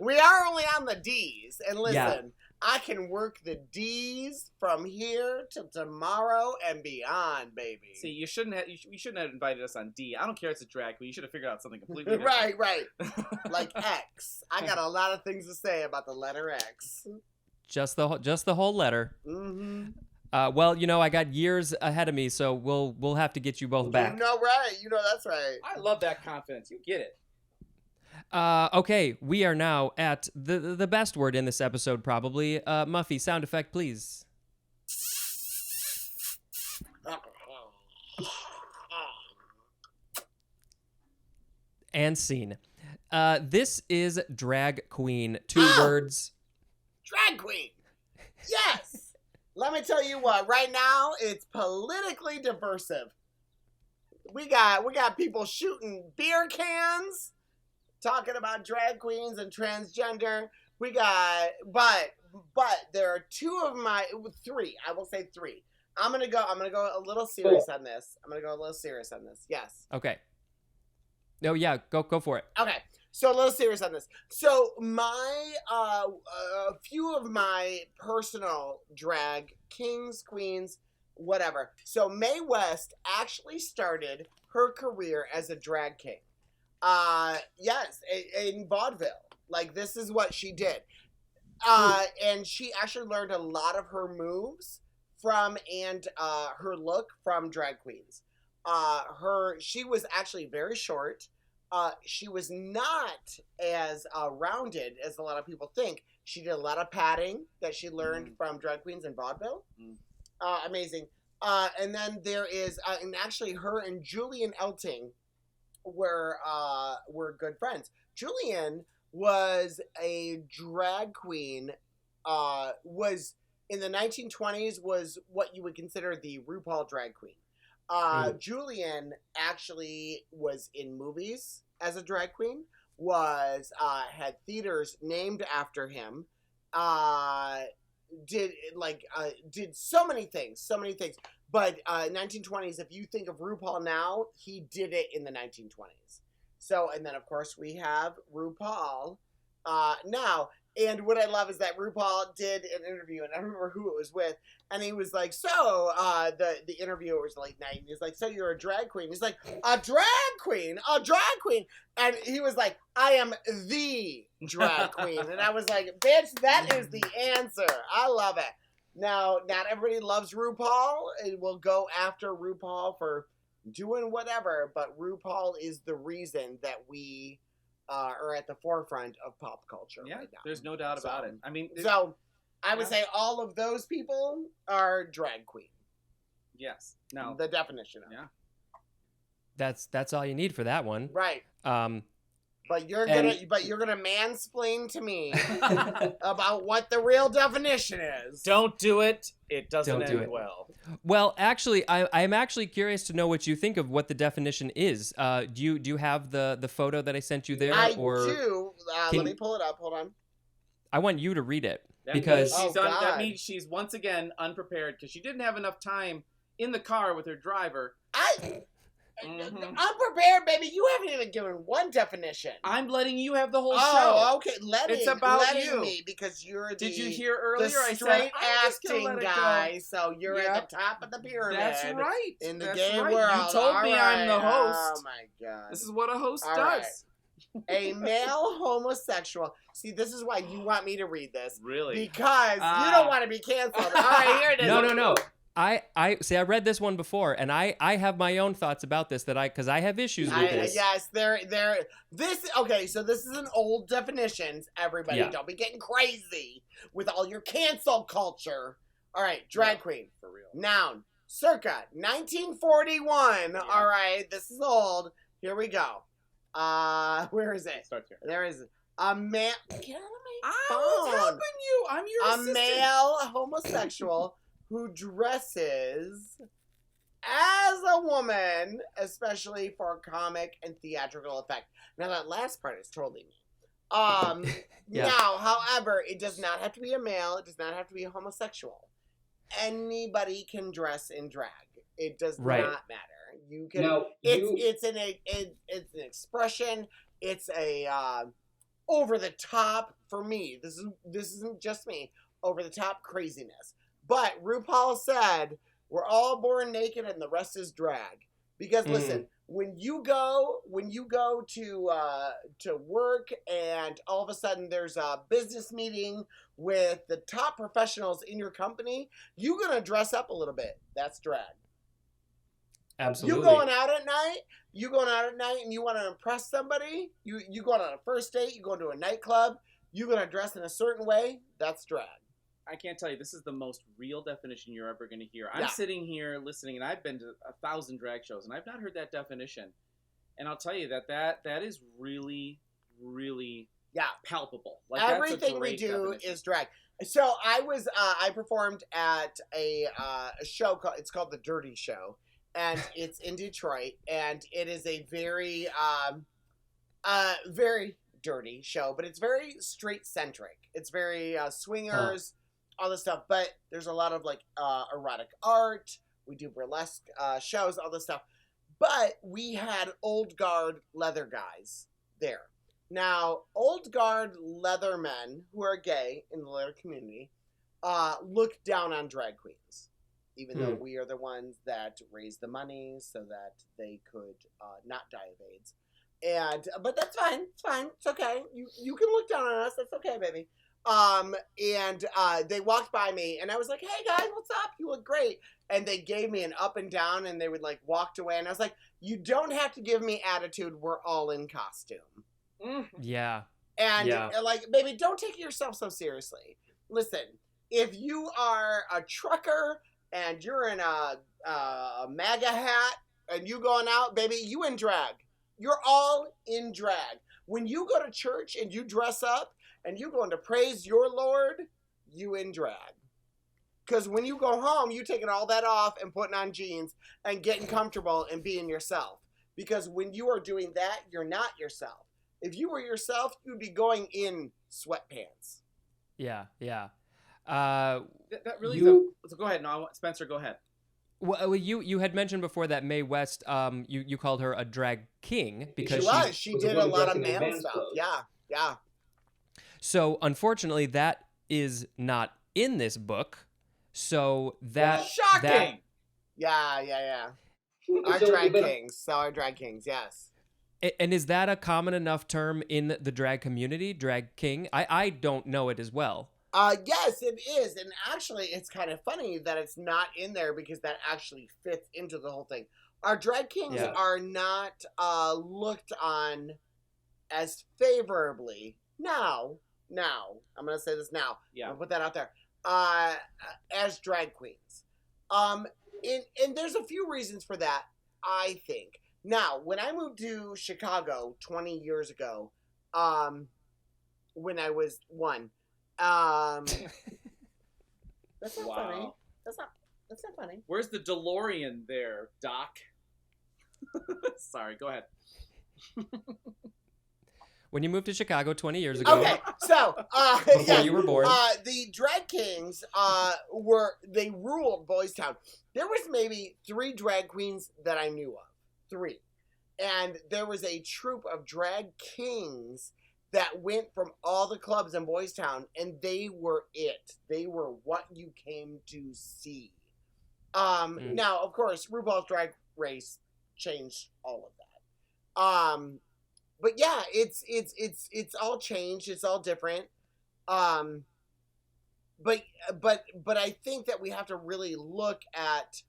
We are only on the D's. And listen, Yeah. I can work the D's from here to tomorrow and beyond, baby. See, you shouldn't have invited us on D. I don't care if it's a drag queen. You should have figured out something completely different. Right. Like X. I got a lot of things to say about the letter X. Just the whole letter. Mm-hmm. Well, I got years ahead of me, so we'll have to get you both back. You know, right. You know that's right. I love that confidence. You get it. Okay, we are now at the best word in this episode, probably. Muffy, sound effect, please. And scene. This is drag queen. 2 words. Drag queen. Yes. Let me tell you what. Right now, it's politically diversive. We got people shooting beer cans, talking about drag queens and transgender. We got, but there are 3. I will say 3. I'm gonna go a little serious on this. Yes. Okay. No, yeah, go for it. Okay. So a little serious on this. So my a few of my personal drag kings, queens, whatever. So Mae West actually started her career as a drag king. Yes, in vaudeville. Like, this is what she did. And she actually learned a lot of her moves from and her look from drag queens. She was actually very short. She was not as rounded as a lot of people think. She did a lot of padding that she learned from drag queens in vaudeville. Amazing. And then there is, and actually her and Julian Elting were good friends. Julian was a drag queen, was in the 1920s was what you would consider the RuPaul drag queen. Julian actually was in movies as a drag queen, had theaters named after him, did so many things. But 1920s, if you think of RuPaul now, he did it in the 1920s. So, and then of course we have RuPaul now. And what I love is that RuPaul did an interview, and I don't remember who it was with, and he was like, so, the interviewer was like, he's like, so you're a drag queen? He's like, a drag queen? And he was like, I am the drag queen. And I was like, bitch, that is the answer. I love it. Now, not everybody loves RuPaul. It will go after RuPaul for doing whatever, but RuPaul is the reason that we are at the forefront of pop culture right now. There's no doubt about it. I mean, so I would say all of those people are drag queen. Yes. No. The definition of it. Yeah. That's all you need for that one. Right. But you're gonna mansplain to me about what the real definition is. Don't do it. It doesn't Don't do end it. well. Well, actually, I'm actually curious to know what you think of what the definition is. Do you have the photo that I sent you there? I do. Let me pull it up. Hold on. I want you to read it That because that means she's once again unprepared because she didn't have enough time in the car with her driver. I'm prepared, baby. You haven't even given one definition. I'm letting you have the whole show. Oh, okay. Letting you. me because you're the. Did you hear earlier? The I straight said I'm just gonna acting let it guy, go. so you're at the top of the pyramid. That's right. In the That's gay right. world. You told me I'm the host. Oh my god. This is what a host All does. right. A male homosexual. See, this is why you want me to read this. Really? Because you don't want to be canceled. All right, here it is. No. I see. I read this one before, and I have my own thoughts about this because I have issues with this. Yes, okay. So this is an old definition. Everybody, don't be getting crazy with all your cancel culture. All right, drag queen for real. Noun, circa 1941. Yeah. All right, this is old. Here we go. Where is it? Starts here. There is a man. Get out of my I phone. was helping you. I'm your A assistant. male homosexual who dresses as a woman, especially for comic and theatrical effect. Now that last part is trolling me. Yeah. Now, however, it does not have to be a male. It does not have to be a homosexual. Anybody can dress in drag. It does Right. not matter. You can. Now, It's an expression. It's a over the top for me. This isn't just me. Over the top craziness. But RuPaul said we're all born naked and the rest is drag. Because listen, when you go to work and all of a sudden there's a business meeting with the top professionals in your company, you're gonna dress up a little bit. That's drag. Absolutely. You going out at night and you want to impress somebody, you going on a first date, you going to a nightclub, you're gonna dress in a certain way, that's drag. I can't tell you, this is the most real definition you're ever going to hear. I'm Yeah. sitting here listening, and I've been to 1,000 drag shows, and I've not heard that definition. And I'll tell you that is really, really Yeah. palpable. Like, that's a Everything we great do definition. is drag. So I performed at a show called The Dirty Show, and it's in Detroit, and it is a very very dirty show, but it's very straight centric. It's very swingers, all this stuff. But there's a lot of like erotic art. We do burlesque shows, all this stuff. But we had old guard leather guys there. Now, old guard leather men who are gay in the leather community look down on drag queens, even though we are the ones that raised the money so that they could not die of AIDS. But that's fine. It's fine. It's okay. You can look down on us. That's okay, baby. They walked by me, and I was like, "Hey guys, what's up? You look great." And they gave me an up and down, and they would like walked away, and I was like, "You don't have to give me attitude. We're all in costume." Yeah. And Yeah. like, baby, don't take yourself so seriously. Listen, if you are a trucker and you're in a MAGA hat and you going out, baby, you in drag. You're all in drag. When you go to church and you dress up and you going to praise your Lord, you in drag. Because when you go home, you taking all that off and putting on jeans and getting comfortable and being yourself. Because when you are doing that, you're not yourself. If you were yourself, you'd be going in sweatpants. Yeah. Yeah. That really You- so go ahead. No, Spencer, go ahead. Well, you had mentioned before that Mae West, you called her a drag king because She was did the a one lot of dressing in male man's stuff. clothes. Yeah. So unfortunately, that is not in this book. So that Shocking. Yeah. Our So, drag but- kings. So our drag kings, yes. and is that a common enough term in the drag community, drag king? I don't know it as well. Yes, it is. And actually, it's kind of funny that it's not in there because that actually fits into the whole thing. Our drag kings Yeah. are not looked on as favorably now. I'm going to say this now. Yeah. I'll put that out there. As drag queens. And there's a few reasons for that, I think. Now, when I moved to Chicago 20 years ago, when I was one, that's not funny. Wow. That's not funny. Where's the DeLorean there, Doc? Sorry, go ahead. When you moved to Chicago 20 years ago, Okay, so before yeah, you were born, the drag kings they ruled Boys Town. There was maybe 3 drag queens that I knew of. 3. And there was a troupe of drag kings that went from all the clubs in Boys Town, and they were it. They were what you came to see. Now, of course, RuPaul's Drag Race changed all of that. But yeah, it's all changed. It's all different. But I think that we have to really look at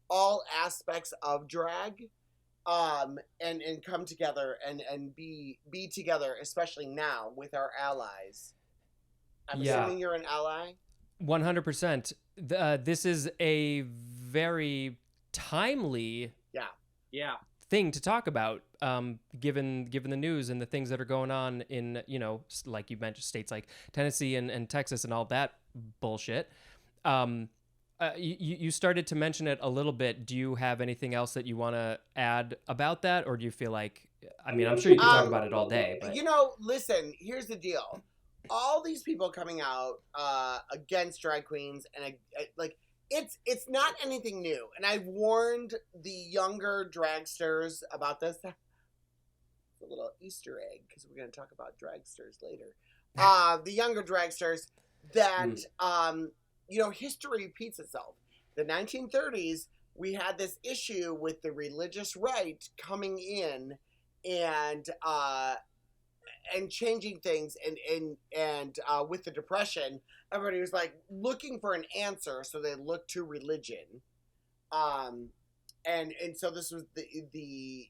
all aspects of drag, and come together and be together, especially now with our allies. I'm assuming you're an ally. 100%. This is a very timely Yeah. thing to talk about, given the news and the things that are going on in, like you mentioned, states like Tennessee and Texas and all that bullshit. You started to mention it a little bit. Do you have anything else that you want to add about that, or do you feel like, I'm sure you could talk about it all day, but Listen, here's the deal. All these people coming out against drag queens and it's not anything new. And I've warned the younger dragsters about this. A little Easter egg, because we're going to talk about dragsters later. The younger dragsters that, history repeats itself. The 1930s, we had this issue with the religious right coming in and changing things, and with the Depression, everybody was like looking for an answer, so they looked to religion, and so this was the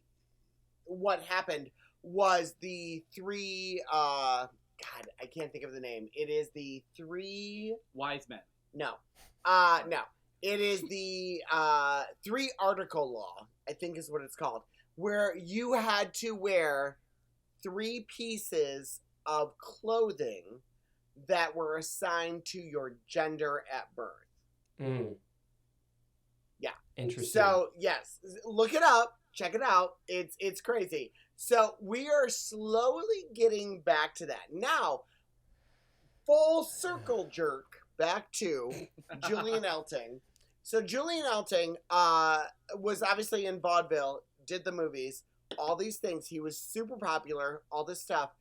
what happened was the three God, I can't think of the name. It is the three Wise men. No. It is the 3-article law, I think is what it's called, where you had to wear 3 pieces of clothing that were assigned to your gender at birth. Mm. Yeah. Interesting. So, yes, look it up. Check it out. It's crazy. So, we are slowly getting back to that. Now, full circle jerk back to Julian Elting. So, Julian Elting was obviously in vaudeville, did the movies, all these things. He was super popular, all this stuff.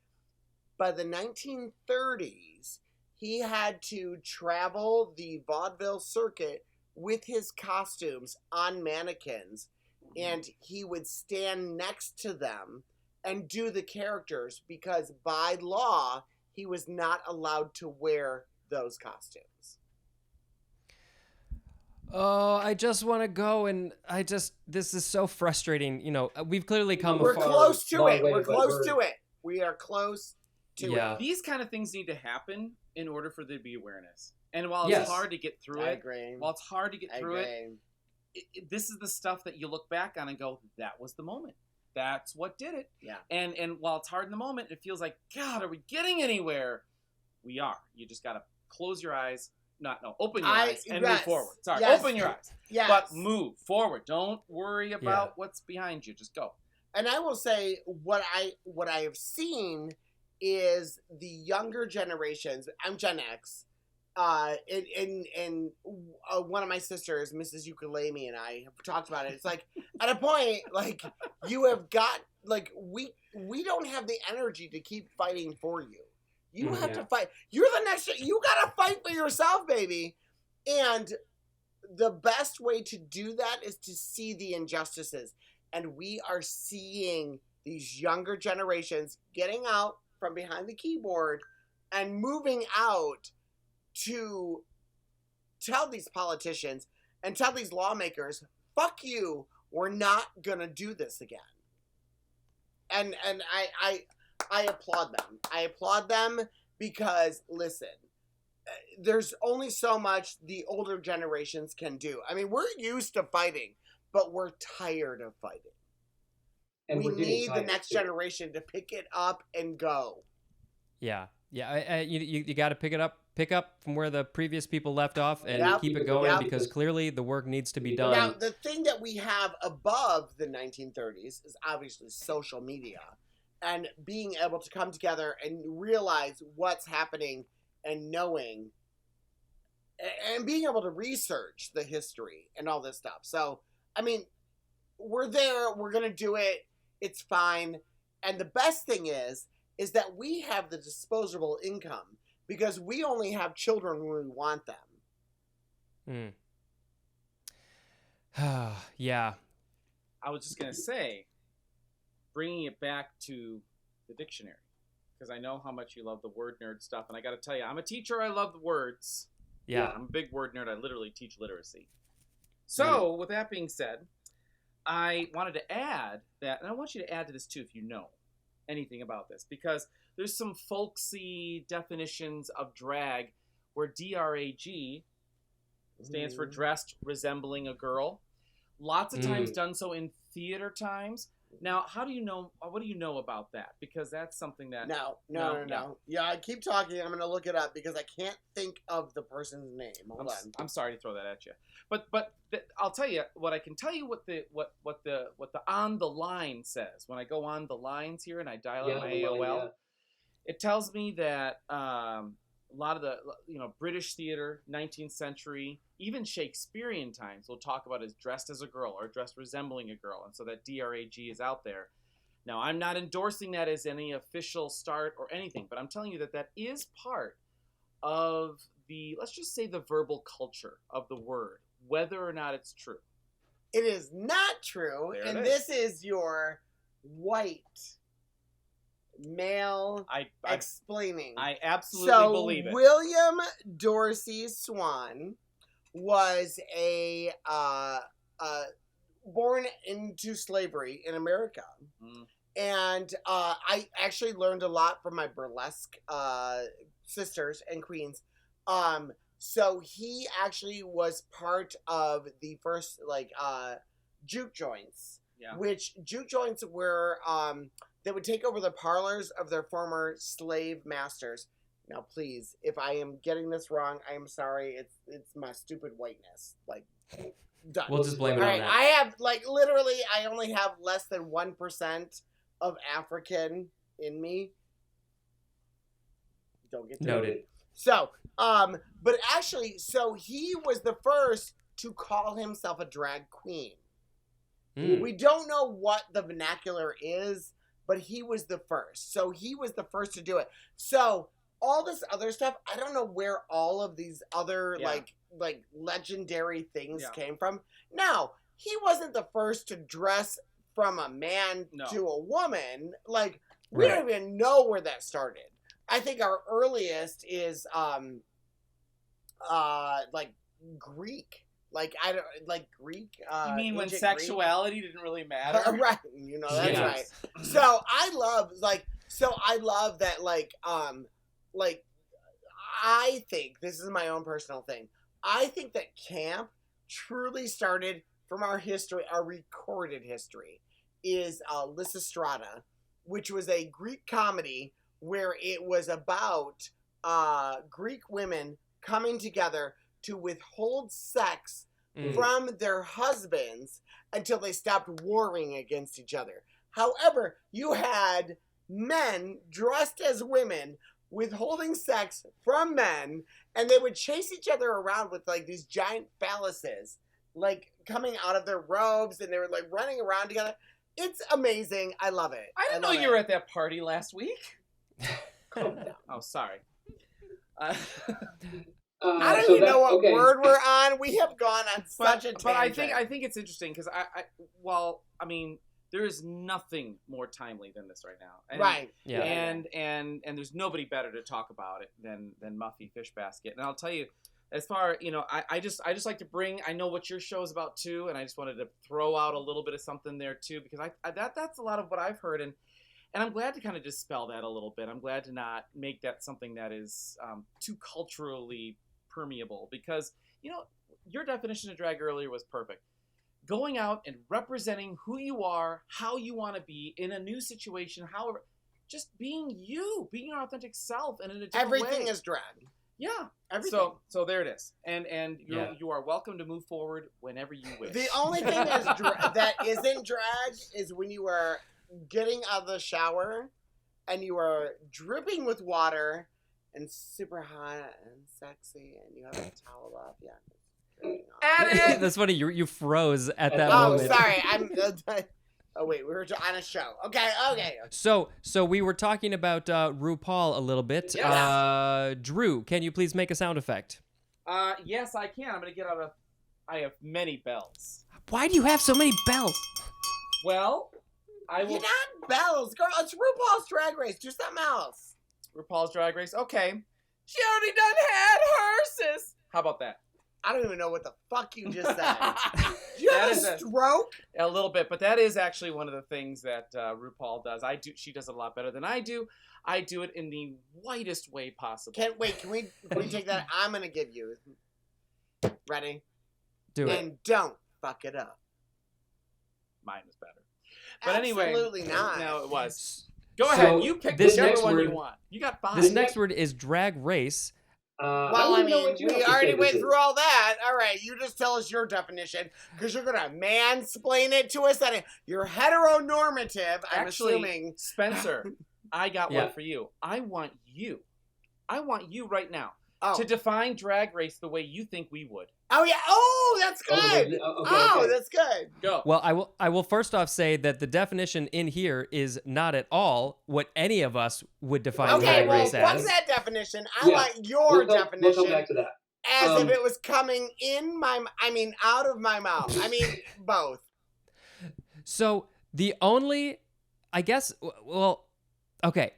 By the 1930s, he had to travel the vaudeville circuit with his costumes on mannequins, and he would stand next to them and do the characters because by law, he was not allowed to wear those costumes. Oh, I just want to go, and this is so frustrating. We've clearly come We're far. close to it. way, We're but close to it. We are close to Yeah. it. These kind of things need to happen in order for there to be awareness. And while Yes. it's hard to get through I it, agree. while it's hard to get I through agree. this is the stuff that you look back on and go, that was the moment. That's what did it. Yeah. And while it's hard in the moment, it feels like, God, are we getting anywhere? We are. You just got to close your eyes. Open your eyes and move forward. Sorry, Yes. open your eyes. Yes. But move forward. Don't worry about what's behind you. Just go. And I will say what I have seen is the younger generations. I'm Gen X. In one of my sisters, Mrs. Ukulele, and I have talked about it. It's like at a point, like you have got like we don't have the energy to keep fighting for you. You have to fight. You're the next. You gotta fight for yourself, baby. And the best way to do that is to see the injustices. And we are seeing these younger generations getting out from behind the keyboard and moving out to tell these politicians and tell these lawmakers, fuck you, we're not gonna do this again. And I applaud them. I applaud them because, listen, there's only so much the older generations can do. I mean, we're used to fighting, but we're tired of fighting. And we we're getting need the tired, next too. generation to pick it up and go. Yeah. You got to pick up from where the previous people left off and Yep. keep it going Yep. because clearly the work needs to be done. Now, the thing that we have above the 1930s is obviously social media and being able to come together and realize what's happening and knowing and being able to research the history and all this stuff. So, I mean, we're there. We're going to do it. It's fine. And the best thing is that we have the disposable income because we only have children when we want them. Yeah. I was just going to say, bringing it back to the dictionary, because I know how much you love the word nerd stuff, and I got to tell you, I'm a teacher. I love the words. Yeah. I'm a big word nerd. I literally teach literacy. So, with that being said, I wanted to add that, and I want you to add to this too if you know anything about this, because there's some folksy definitions of drag where DRAG stands for dressed resembling a girl. Lots of times done so in theater times. Now, how do you know? What do you know about that? Because that's something that No. Yeah, I keep talking. I'm gonna look it up because I can't think of the person's name. Hold on. I'm sorry to throw that at you, but I'll tell you what I can tell you. What the on the line says when I go on the lines here and I dial up my AOL. It tells me that a lot of the British theater, 19th century, even Shakespearean times, will talk about as dressed as a girl or dressed resembling a girl, and so that DRAG is out there. Now, I'm not endorsing that as any official start or anything, but I'm telling you that is part of the, let's just say, the verbal culture of the word, whether or not it's true. It is not true, and this is your white male explaining. I absolutely believe it. William Dorsey Swan was born into slavery in America. And I actually learned a lot from my burlesque sisters and queens. So he actually was part of the first juke joints. Yeah. Which juke joints were they would take over the parlors of their former slave masters. Now, please, if I am getting this wrong, I am sorry. It's my stupid whiteness. Done. We'll just blame it on that. I have literally, I only have less than 1% of African in me. Don't get noted. So, but actually, so he was the first to call himself a drag queen. We don't know what the vernacular is, but he was the first. So he was the first to do it. So all this other stuff, I don't know where all of these other like legendary things came from. Now, he wasn't the first to dress from a man to a woman. We don't even know where that started. I think our earliest is Greek. Greek. You mean when ancient sexuality didn't really matter? Right. That's right. So I love that I think, this is my own personal thing, I think that camp truly started from our history, our recorded history, is Lysistrata, which was a Greek comedy where it was about Greek women coming together to withhold sex from their husbands until they stopped warring against each other. However, you had men dressed as women withholding sex from men, and they would chase each other around with these giant phalluses coming out of their robes, and they were running around together. It's amazing. I love it. I didn't know you were at that party last week. Oh, sorry. I don't even know what word we're on. We have gone on such a tangent. But I think it's interesting because there is nothing more timely than this right now. And, right. Yeah. And there's nobody better to talk about it than Muffy Fishbasket. And I'll tell you, as far I just like to bring. I know what your show is about too, and I just wanted to throw out a little bit of something there too because that's a lot of what I've heard and I'm glad to kind of dispel that a little bit. I'm glad to not make that something that is too culturally permeable because your definition of drag earlier was perfect. Going out and representing who you are, how you want to be in a new situation, however, just being you, being your authentic self, and in a different way. Everything is drag. Yeah, everything. So there it is, and you are welcome to move forward whenever you wish. The only thing that isn't drag is when you are getting out of the shower and you are dripping with water and super hot and sexy, and you have a towel up. Yeah. That's funny. You froze at that moment. moment. Oh, sorry. Oh wait, we were on a show. Okay. So we were talking about RuPaul a little bit. Yes. Drew, can you please make a sound effect? Yes, I can. I'm gonna get out I have many bells. Why do you have so many bells? Well, I will. You're not bells, girl. It's RuPaul's Drag Race. Do something else. RuPaul's Drag Race. Okay. She already done had her, sis. How about that? I don't even know what the fuck you just said. Did you have a stroke? A little bit, but that is actually one of the things that RuPaul does. She does it a lot better than I do. I do it in the whitest way possible. Can we take that? I'm gonna give you. Ready? Do it. And don't fuck it up. mine was better. But anyway, Absolutely not. No, it was. Go So ahead. You pick this whichever next one word- you want. You got 5. This next word is drag race. Well, I mean, we already went through all that. All right, you just tell us your definition, because you're going to mansplain it to us. That you're heteronormative, I'm Actually, assuming. Spencer, I got Yeah. one for you. I want you right now Oh. to define drag race the way you think we would. Oh, yeah. Oh, that's good. That's good. Go. Well, I will first off say that the definition in here is not at all what any of us would define Okay, drag well, race fuck as. that definition. I want your definition. We'll come back to that. As if it was coming out of my mouth. I mean, both. So the only, I guess, well, okay.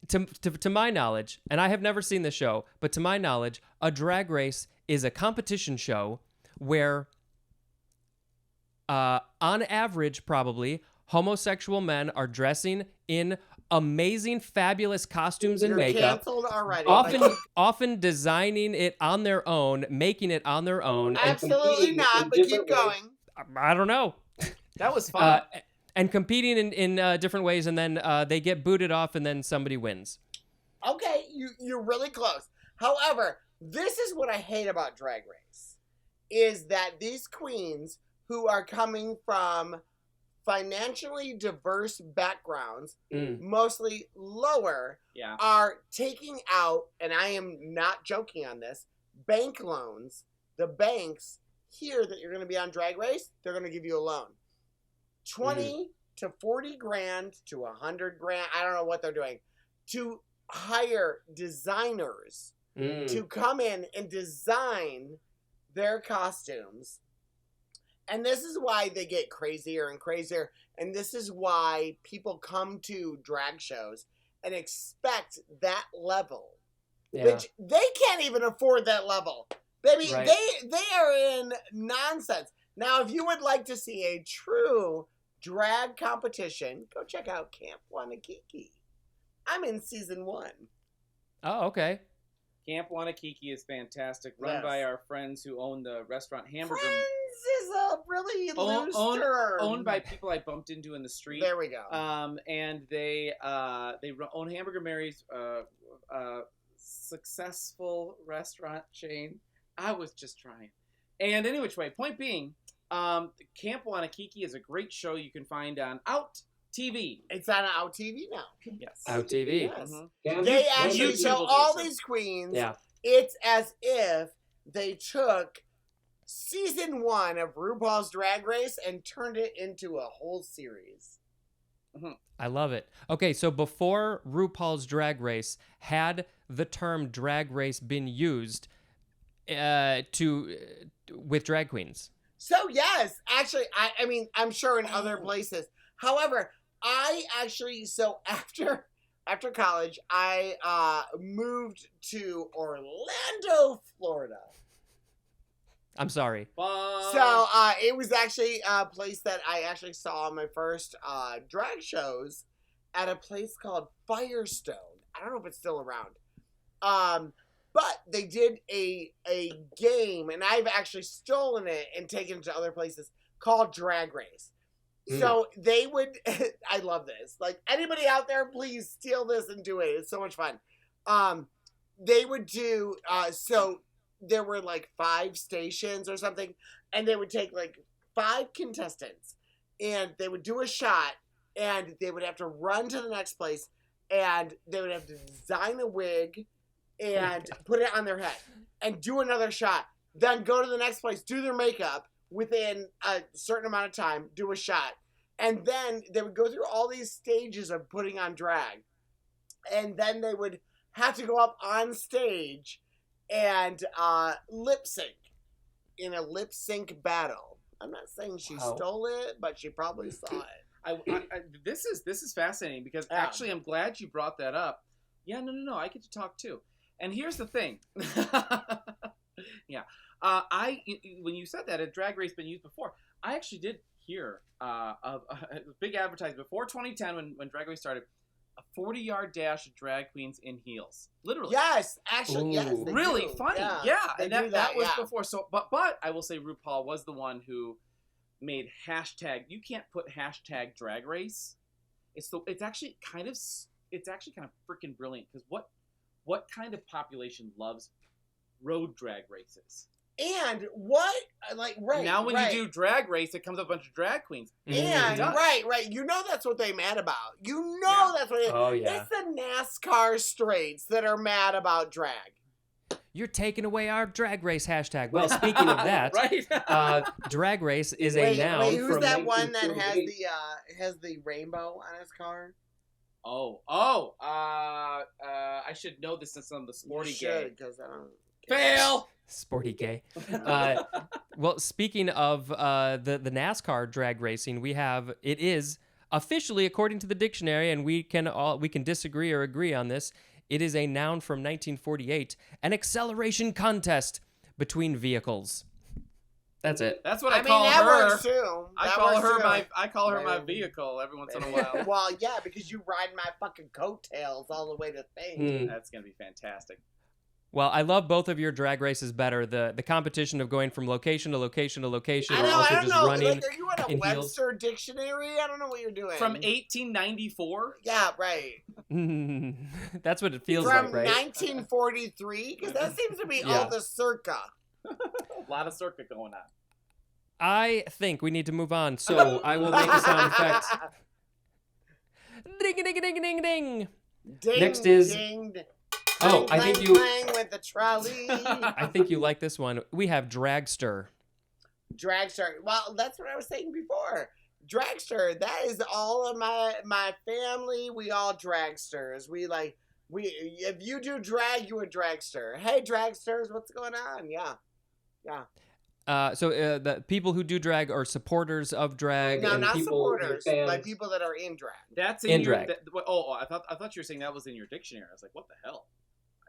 To my knowledge, and I have never seen the show, but to my knowledge, a drag race is a competition show where, on average, probably, homosexual men are dressing in amazing, fabulous costumes and You're makeup. canceled already. Often designing it on their own, making it on their own. And Absolutely competing not, in but keep different ways. going. I don't know. That was fun. And competing in different ways, and then they get booted off, and then somebody wins. Okay, you're really close. However, this is what I hate about Drag Race, is that these queens who are coming from financially diverse backgrounds, mostly lower, Yeah. are taking out, and I am not joking on this, bank loans. The banks here that you're going to be on Drag Race, they're going to give you a loan. 20 to 40 grand to 100 grand, I don't know what they're doing, to hire designers to come in and design their costumes. And this is why they get crazier and crazier. And this is why people come to drag shows and expect that level. Yeah. Which they can't even afford that level. Baby, Right. they are in nonsense. Now, if you would like to see a true drag competition, go check out Camp Wannakiki. I'm in season 1. Oh, okay. Camp Wannakiki is fantastic, run Yes. by our friends who own the restaurant Hamburger. Friends is a really loose term. Owned by people I bumped into in the street. There we go. And they own Hamburger Mary's successful restaurant chain. I was just trying. And any which way, point being, Camp Wannakiki is a great show you can find on Out TV. It's on Out TV now. Yes. Out TV. Yes. Mhm. They actually YouTube show will do all so. these queens. Yeah. It's as if they took season 1 of RuPaul's Drag Race and turned it into a whole series. I love it. Okay, so before RuPaul's Drag Race, had the term drag race been used with drag queens? So yes, actually, I mean, I'm sure in other places. However, I actually, so after college, I moved to Orlando, Florida. I'm sorry. So it was actually a place that I actually saw my first drag shows at a place called Firestone. I don't know if it's still around. But they did a game, and I've actually stolen it and taken it to other places, called Drag Race. So they would, I love this. Like, anybody out there, please steal this and do it. It's so much fun. They would do, so there were like 5 stations or something, and they would take like 5 contestants, and they would do a shot, and they would have to run to the next place, and they would have to design a wig and put it on their head and do another shot, then go to the next place, do their makeup within a certain amount of time, do a shot, and then they would go through all these stages of putting on drag, and then they would have to go up on stage and lip sync in a lip sync battle. I'm not saying she stole it, but she probably saw it. This is fascinating because actually I'm glad you brought that up. Yeah, no, I get to talk too. And here's the thing. Yeah. When you said that a drag race been used before, I actually did hear of a big advertisement before 2010 when Drag Race started, a 40-yard dash of drag queens in heels. Literally. Yes, actually, yes. they Really do. funny. Yeah, Yeah. they And do that was yeah. before. So but I will say RuPaul was the one who made hashtag. You can't put hashtag drag race. It's actually kind of freaking brilliant because what kind of population loves road drag races? And what, like, right now when right. you do drag race, it comes up a bunch of drag queens. And right, you know that's what they mad about. You know that's what. Oh yeah. It's the NASCAR straights that are mad about drag. You're taking away our drag race hashtag. Well, speaking of that, right? Drag race is a noun. Wait, who's from that one that 1948. has the rainbow on his car? I should know this since I'm the sporty You gay. should, 'cause I don't. Fail. Sporty gay. Well, speaking of the NASCAR drag racing, it is officially, according to the dictionary, and we can disagree or agree on this. It is a noun from 1948, an acceleration contest between vehicles. That's it. That's what I I mean, call that her. works too. I That call works her too. my vehicle every once in a while. Well, yeah, because you ride my fucking coattails all the way to thing. That's gonna be fantastic. Well, I love both of your drag races better. The competition of going from location to location to location, I or know. also I don't just know. running. Like, are you in a in heels. Webster dictionary? I don't know what you're doing. From 1894. Yeah, right. That's what it feels From like, right? 1943, because that seems to be Yeah. all the circa. A lot of circuit going on. I think we need to move on, so I will make a sound effect. Ding, ding, ding, ding, ding. Ding, Next is- ding, ding. Oh, Clang, I think clang, you. clang with the trolley. I think you like this one. We have dragster. Dragster. Well, that's what I was saying before. Dragster. That is all of my family. We all dragsters. If you do drag, you a dragster. Hey, dragsters, what's going on? Yeah. So the people who do drag are supporters of drag. No, and not people, supporters. fans. Like people that are in drag. That's In your, drag. I thought you were saying that was in your dictionary. I was like, what the hell?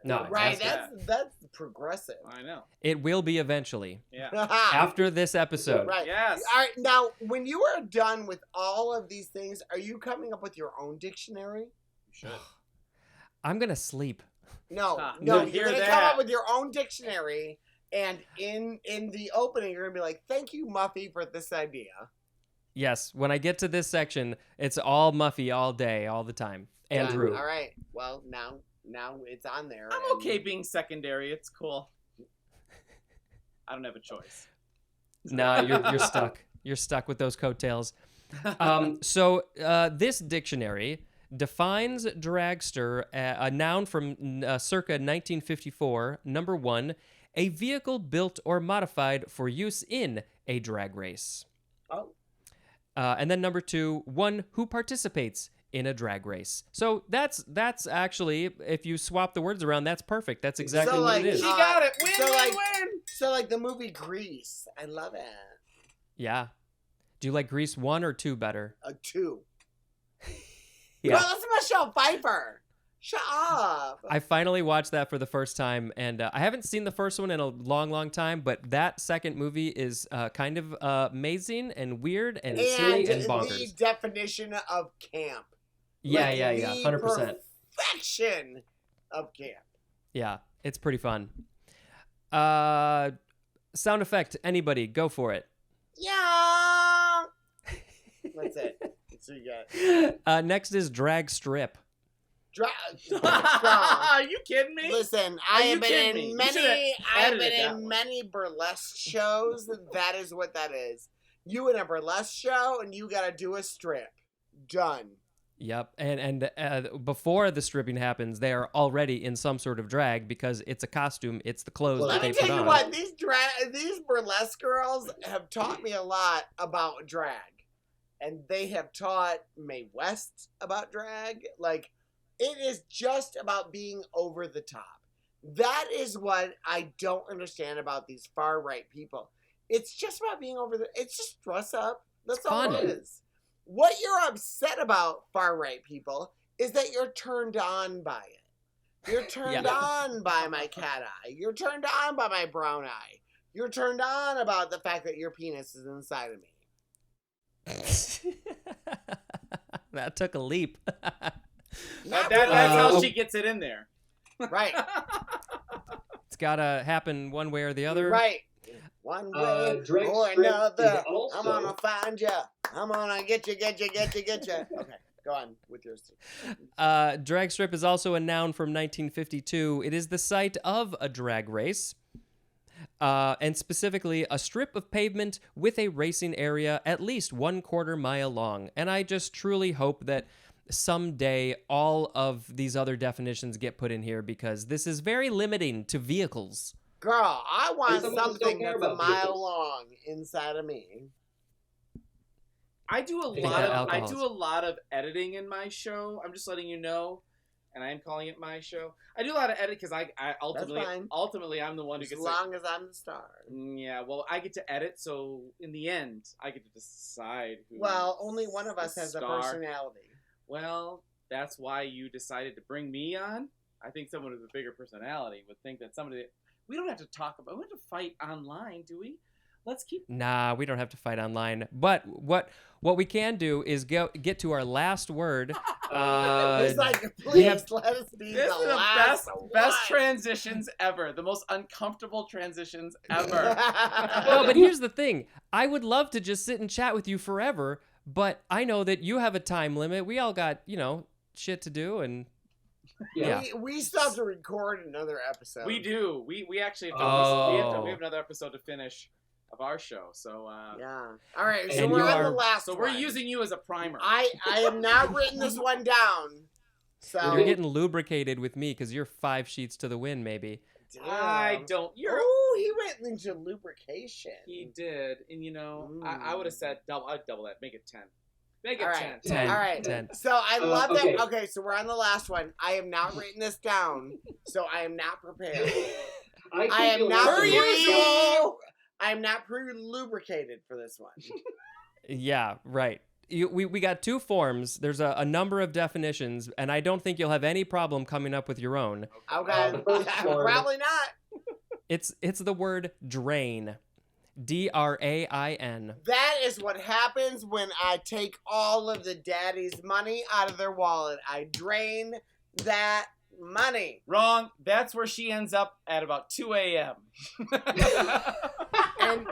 No, Right. That's That's progressive. I know. It will be eventually Yeah. after this episode. Right. Yes. All right. Now, when you are done with all of these things, are you coming up with your own dictionary? You should. I'm gonna sleep. No, Ah, no. no, You're hear gonna come that. up with your own dictionary, and in the opening, you're gonna be like, "Thank you, Muffy, for this idea." Yes, when I get to this section, it's all Muffy all day, all the time. Andrew. Done. All right. Well, now it's on there. I'm and- okay being secondary. It's cool. I don't have a choice. Nah, you're stuck. You're stuck with those coattails. So this dictionary defines dragster, a noun from circa 1954. Number 1, a vehicle built or modified for use in a drag race. Oh. And then number 2, one who participates in a drag race. So that's actually, if you swap the words around, that's perfect. That's exactly So, what like, it is. She got it. Win, so, win, like- win. So, like the movie Grease, I love it. Yeah. Do you like Grease 1 or 2 better? A 2. Yeah. Well, that's Michelle Pfeiffer. Shut up. I finally watched that for the first time, and I haven't seen the first one in a long, long time, but that second movie is kind of amazing and weird and silly and the bonkers. definition of camp. Yeah, Like, yeah, the 100%. Perfection of camp. Yeah, it's pretty fun. Sound effect, anybody, go for it. Yeah. That's it. That's what you got. Next is drag strip. Are you kidding me? Listen, Are I you have been kidding me? in You many. should've I have edited been that in one. many burlesque shows. That is what that is. You in a burlesque show, and you got to do a strip. Done. Yep, and before the stripping happens, they are already in some sort of drag because it's a costume, it's the clothes that Let they me put tell you on. what, these burlesque girls have taught me a lot about drag. And they have taught Mae West about drag. Like, it is just about being over the top. That is what I don't understand about these far right people. It's just about being it's just dress up. That's It's all fun. it is. What you're upset about, far right people, is that you're turned on by it. You're turned Yeah. on by my cat eye. You're turned on by my brown eye. You're turned on about the fact that your penis is inside of me. That took a leap. Not That's really. how she gets it in there. Right, It's gotta happen one way or the other. right. One way drag or strip is another. also- I'm gonna find you. I'm gonna get you. Okay, go on with yours. Drag strip is also a noun from 1952. It is the site of a drag race. And specifically a strip of pavement with a racing area at least 1/4 mile long. And I just truly hope that someday all of these other definitions get put in here because this is very limiting to vehicles. Girl, I want some of us don't something care that's a about mile vehicles. long inside of me. I do a think lot that of alcohol editing in my show. I'm just letting you know, and I am calling it my show. I do a lot of edit because I fine. ultimately I'm the one who As gets long as I'm the star. yeah, well, I get to edit, so in the end, I get to decide who. Well, only one of us has a star. personality. Well, that's why you decided to bring me on. I think someone with a bigger personality would think that somebody. We don't have to talk about. We don't have to fight online, do we? Let's keep. Nah, we don't have to fight online. But what we can do is get to our last word. It's like, please we have- let us be This the is the last best one. transitions ever. The most uncomfortable transitions ever. No, but here's the thing. I would love to just sit and chat with you forever, but I know that you have a time limit. We all got, shit to do and Yeah. We still have to record another episode. We do. We actually have to. Oh. We have another episode to finish of our show. So Yeah. All right. So And we're you on are- the last so one. we're using you as a primer. I have not written this one down. So you're getting lubricated with me because you're 5 sheets to the wind, maybe. I don't. You're. Oh, he went into lubrication. He did, and I would have said double. I'd double that. Make it 10. Make it All 10. right. 10. All right. 10. So I love okay. that. Okay, so we're on the last one. I have not written this down, so I am not prepared. I am you'll not have to Per look usual. I am not pre-lubricated for this one. Yeah, right. We got 2 forms. There's a number of definitions, and I don't think you'll have any problem coming up with your own. Okay. the first one- Probably not. It's the word drain. DRAIN. That is what happens when I take all of the daddy's money out of their wallet. I drain that money. Wrong. That's where she ends up at about 2 a.m. And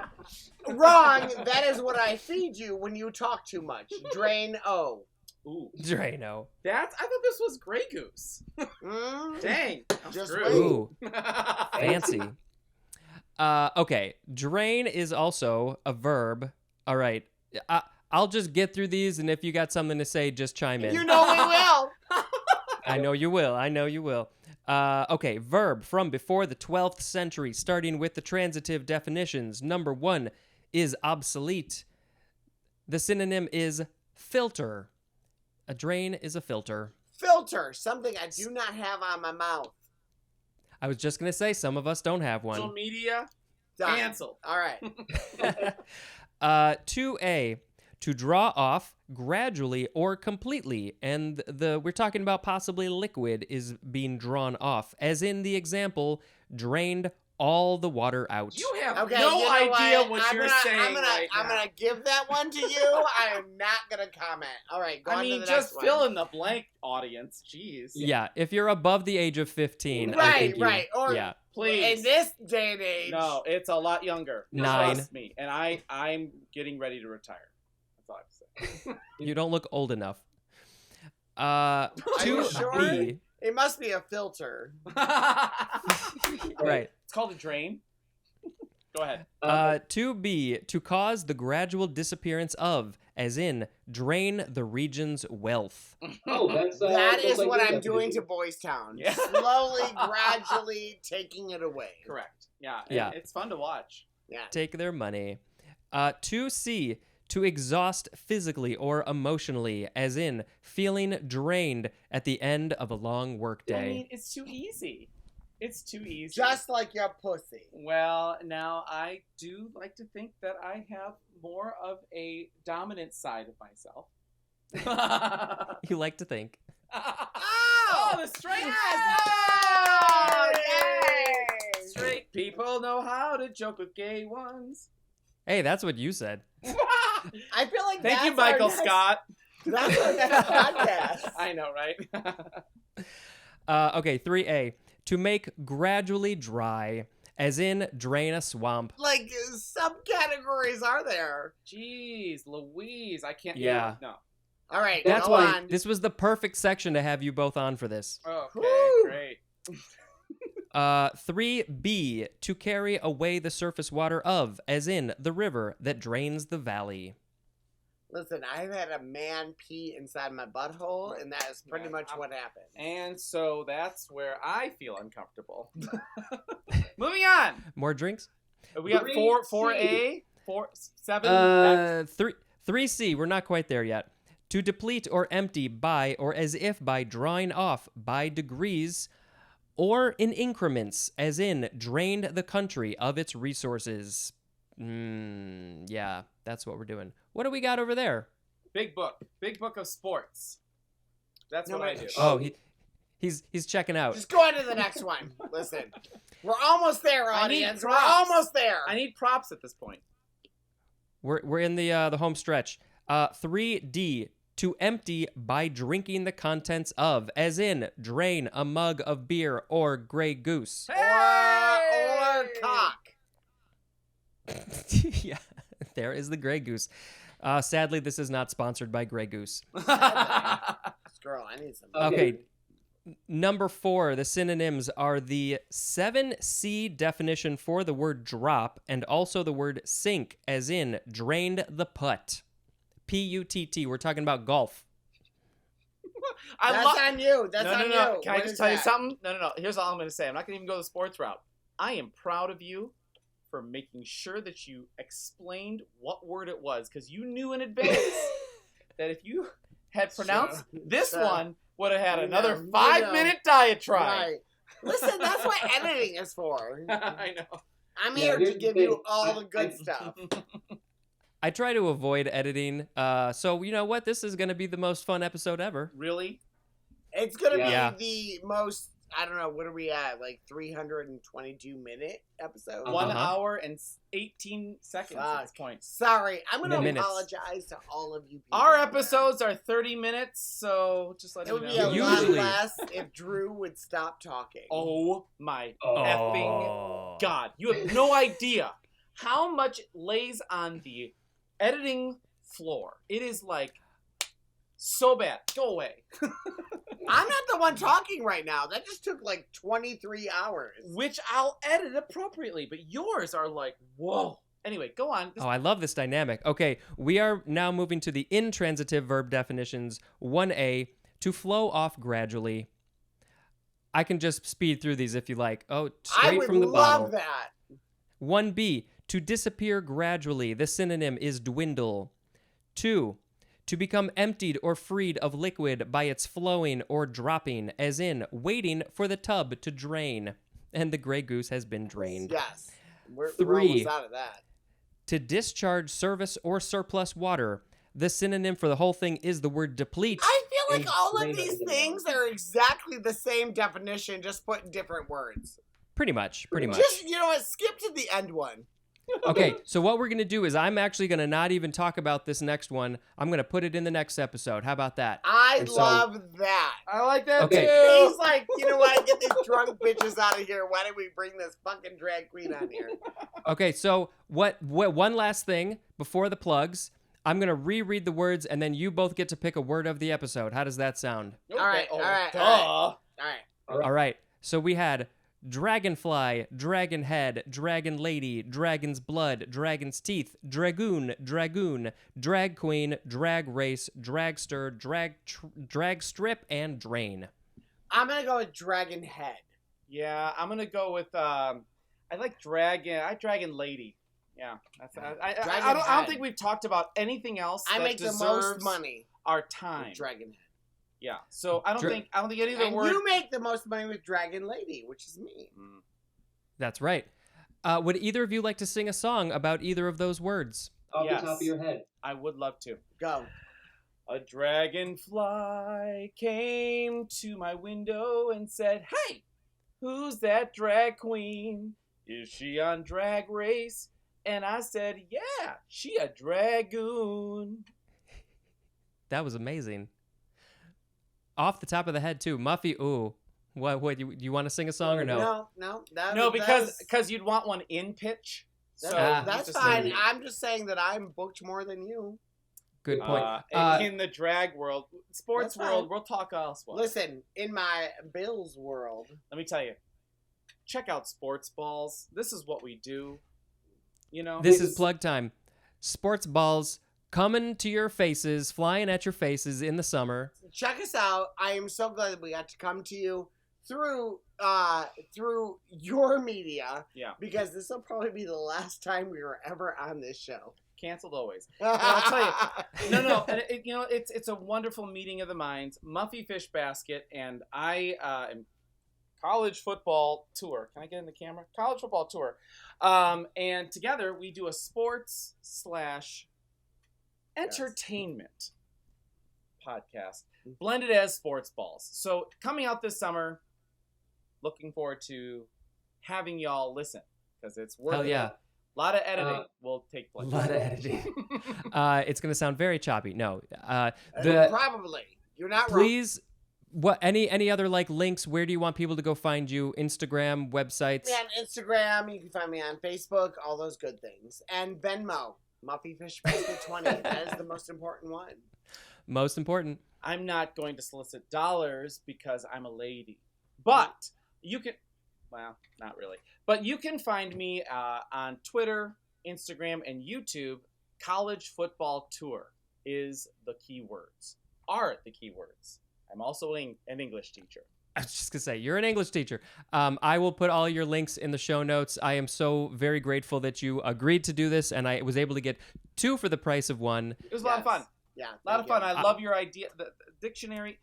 wrong, that is what I feed you when you talk too much. Drain O. Ooh. Drano. I thought this was Grey Goose. Mm? Dang. I'm Just screwed. wait. Ooh, fancy. Okay, drain is also a verb. All right, I'll just get through these, and if you got something to say, just chime in. You know we will. I know you will. I know you will. Okay, verb from before the 12th century, starting with the transitive definitions. Number 1 is obsolete. The synonym is filter. A drain is a filter. Filter, something I do not have on my mouth. I was just going to say, some of us don't have Social one. media Done. canceled. All right. 2A, to draw off gradually or completely. And we're talking about possibly liquid is being drawn off. As in the example, drained all the water out. You have Okay, no you know idea what I'm you're gonna, saying I'm right gonna give that one to you. I am not gonna comment. All right, go now. on I mean, to the just next fill one. in the blank, audience. Jeez. Yeah, if you're above the age of 15, I Right, think you, right. Or yeah. Please. in this day and age. No, it's a lot younger. 9. Trust me. And I'm getting ready to retire. That's all I have to say. You don't look old enough. you 2B, sure? It must be a filter. right. It's called a drain. Go ahead. 2B, to cause the gradual disappearance of, as in, drain the region's wealth. that's That that's is like what your I'm doing to definition. Boys Town. Yeah. Slowly, gradually taking it away. Correct. Yeah. Yeah. It's fun to watch. Yeah. Take their money. 2C, to exhaust physically or emotionally, as in, feeling drained at the end of a long I workday. mean, it's too easy. It's too easy. Just like your pussy. Well, now I do like to think that I have more of a dominant side of myself. You like to think. Oh, the straight Oh, yay! Straight people know how to joke with gay ones. Hey, that's what you said. I feel like Thank you, that's our Michael next- Scott. That's our next podcast. I know, right? Okay, 3A, to make gradually dry, as in drain a swamp. Like, subcategories are there? Jeez, Louise, I can't. Yeah. No. All right, That's go why on. this was the perfect section to have you both on for this. Okay, Woo! great. 3B, to carry away the surface water of, as in the river that drains the valley. Listen, I've had a man pee inside my butthole, and that is pretty much what happened. And so that's where I feel uncomfortable. Moving on. More drinks? We got 4A, 7. 3C, we're not quite there yet. To deplete or empty by or as if by drawing off by degrees or in increments, as in drained the country of its resources. Yeah, that's what we're doing. What do we got over there? Big book of sports. That's what I do. Oh, he's checking out. Just go on to the next one. Listen, we're almost there, I need audience. We're props. almost there. I need props at this point. We're in the home stretch. 3D, to empty by drinking the contents of, as in drain a mug of beer or Grey Goose. Or cock. Yeah, there is the Grey Goose. Sadly, this is not sponsored by Grey Goose. Girl, I need some. Okay. Number 4, the synonyms are the 7C definition for the word drop and also the word sink, as in drained the putt. P-U-T-T. We're talking about golf. That's on you. That's on you. No. Can I What just is tell you that? something? No. Here's all I'm going to say. I'm not going to even go the sports route. I am proud of you for making sure that you explained what word it was, because you knew in advance that if you had pronounced this one, would have had another 5-minute diatribe. Right. Listen, that's what editing is for. I know. I'm here to give you all the good stuff. I try to avoid editing, so you know what? This is going to be the most fun episode ever. Really? It's going to Yeah. be the most, I don't know, what are we at? Like 322-minute episode? 1 hour and 18 seconds at Fuck. this point. Sorry, I'm going to Minutes. apologize to all of you people. Our episodes are 30 minutes, so just let It me would know. be a Usually- lot less if Drew would stop talking. Oh my Oh. effing God. You have no idea how much lays on the editing floor. It is like so bad. Go away. I'm not the one talking right now. That just took like 23 hours. Which I'll edit appropriately, but yours are like, whoa. Anyway, go on. Oh, I love this dynamic. Okay, we are now moving to the intransitive verb definitions. 1A, to flow off gradually. I can just speed through these if you like. Oh, I straight would from the love bottle. that. 1B, to disappear gradually. The synonym is dwindle. 2, to become emptied or freed of liquid by its flowing or dropping, as in waiting for the tub to drain. And the Grey Goose has been drained. Yes. We're 3, almost out of that. to discharge service or surplus water. The synonym for the whole thing is the word deplete. I feel like And all of drain these it. things are exactly the same definition, just put in different words. Pretty much. Just, you know what, skip to the end one. Okay, so what we're going to do is I'm actually going to not even talk about this next one. I'm going to put it in the next episode. How about that? I And so- love that. I like that Okay. too. He's like, you know what, get these drunk bitches out of here. Why don't we bring this fucking drag queen on here? Okay, so what one last thing before the plugs. I'm going to reread the words and then you both get to pick a word of the episode. How does that sound? All right, all right, duh. all right. All right. So we had dragonfly, dragonhead, dragon lady, dragon's blood, dragon's teeth, dragoon, drag queen, drag race, dragster, drag strip, and drain. I'm going to go with dragon head. Yeah, I'm gonna go with I like dragon. I dragon lady. Yeah, that's I Dragon don't head. think we've talked about anything else. I that make the most deserves money our with time. dragon head. Yeah, so I don't think any of the And words. you make the most money with dragon lady, which is me. That's right. Would either of you like to sing a song about either of those words? Off Yes. the top of your head. I would love to. Go. A dragonfly came to my window and said, "Hey, who's that drag queen? Is she on Drag Race?" And I said, "Yeah, she a dragoon." That was amazing. Off the top of the head, too. Muffy, ooh. What you want to sing a song or no? No, because you'd want one in pitch. So that's just fine. saying. I'm just saying that I'm booked more than you. Good point. In the drag world, sports That's world, fine. we'll talk elsewhere. Listen, in my Bills world, Let me tell you, check out Sports Balls. This is what we do. You know, This is plug time. Sports balls coming to your faces, flying at your faces in the summer. check us out. I am so glad that we got to come to you through your media. Yeah. Because this will probably be the last time we were ever on this show. Canceled always. I'll tell you. No. And it's a wonderful meeting of the minds. Muffy Fishbasket and I am college football tour. Can I get in the camera? College football tour. And together we do a sports / entertainment podcast blended as sports balls. So coming out this summer, looking forward to having y'all listen because it's worth Hell yeah. it. A lot of editing will take A place. lot of editing. It's going to sound very choppy. No. Probably. You're not wrong. Please, what any other like links? Where do you want people to go find you? Instagram, websites? Me on Instagram. You can find me on Facebook. All those good things. And Venmo. Muffy Fishbasket 20. That is the most important one. Most important. I'm not going to solicit dollars because I'm a lady. But you can, well, not really. But you can find me on Twitter, Instagram, and YouTube. College Football Tour is the keywords. Are the keywords. I'm also an English teacher. I was just going to say, you're an English teacher. I will put all your links in the show notes. I am so very grateful that you agreed to do this, and I was able to get 2 for the price of 1. It was a lot of fun. Yeah. A lot of fun. I love your idea. The dictionary,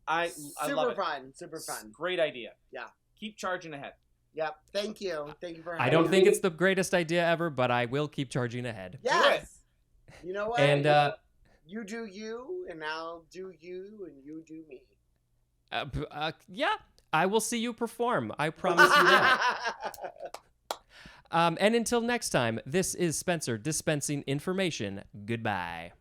I love it. Super fun. Great idea. Yeah. Keep charging ahead. Yep. Thank you. Thank you for having I don't me. think it's the greatest idea ever, but I will keep charging ahead. Yes. You know what? And you do you, and I'll do you, and you do me. yeah, I will see you perform. I promise you that. And until next time, this is Spencer dispensing information. Goodbye.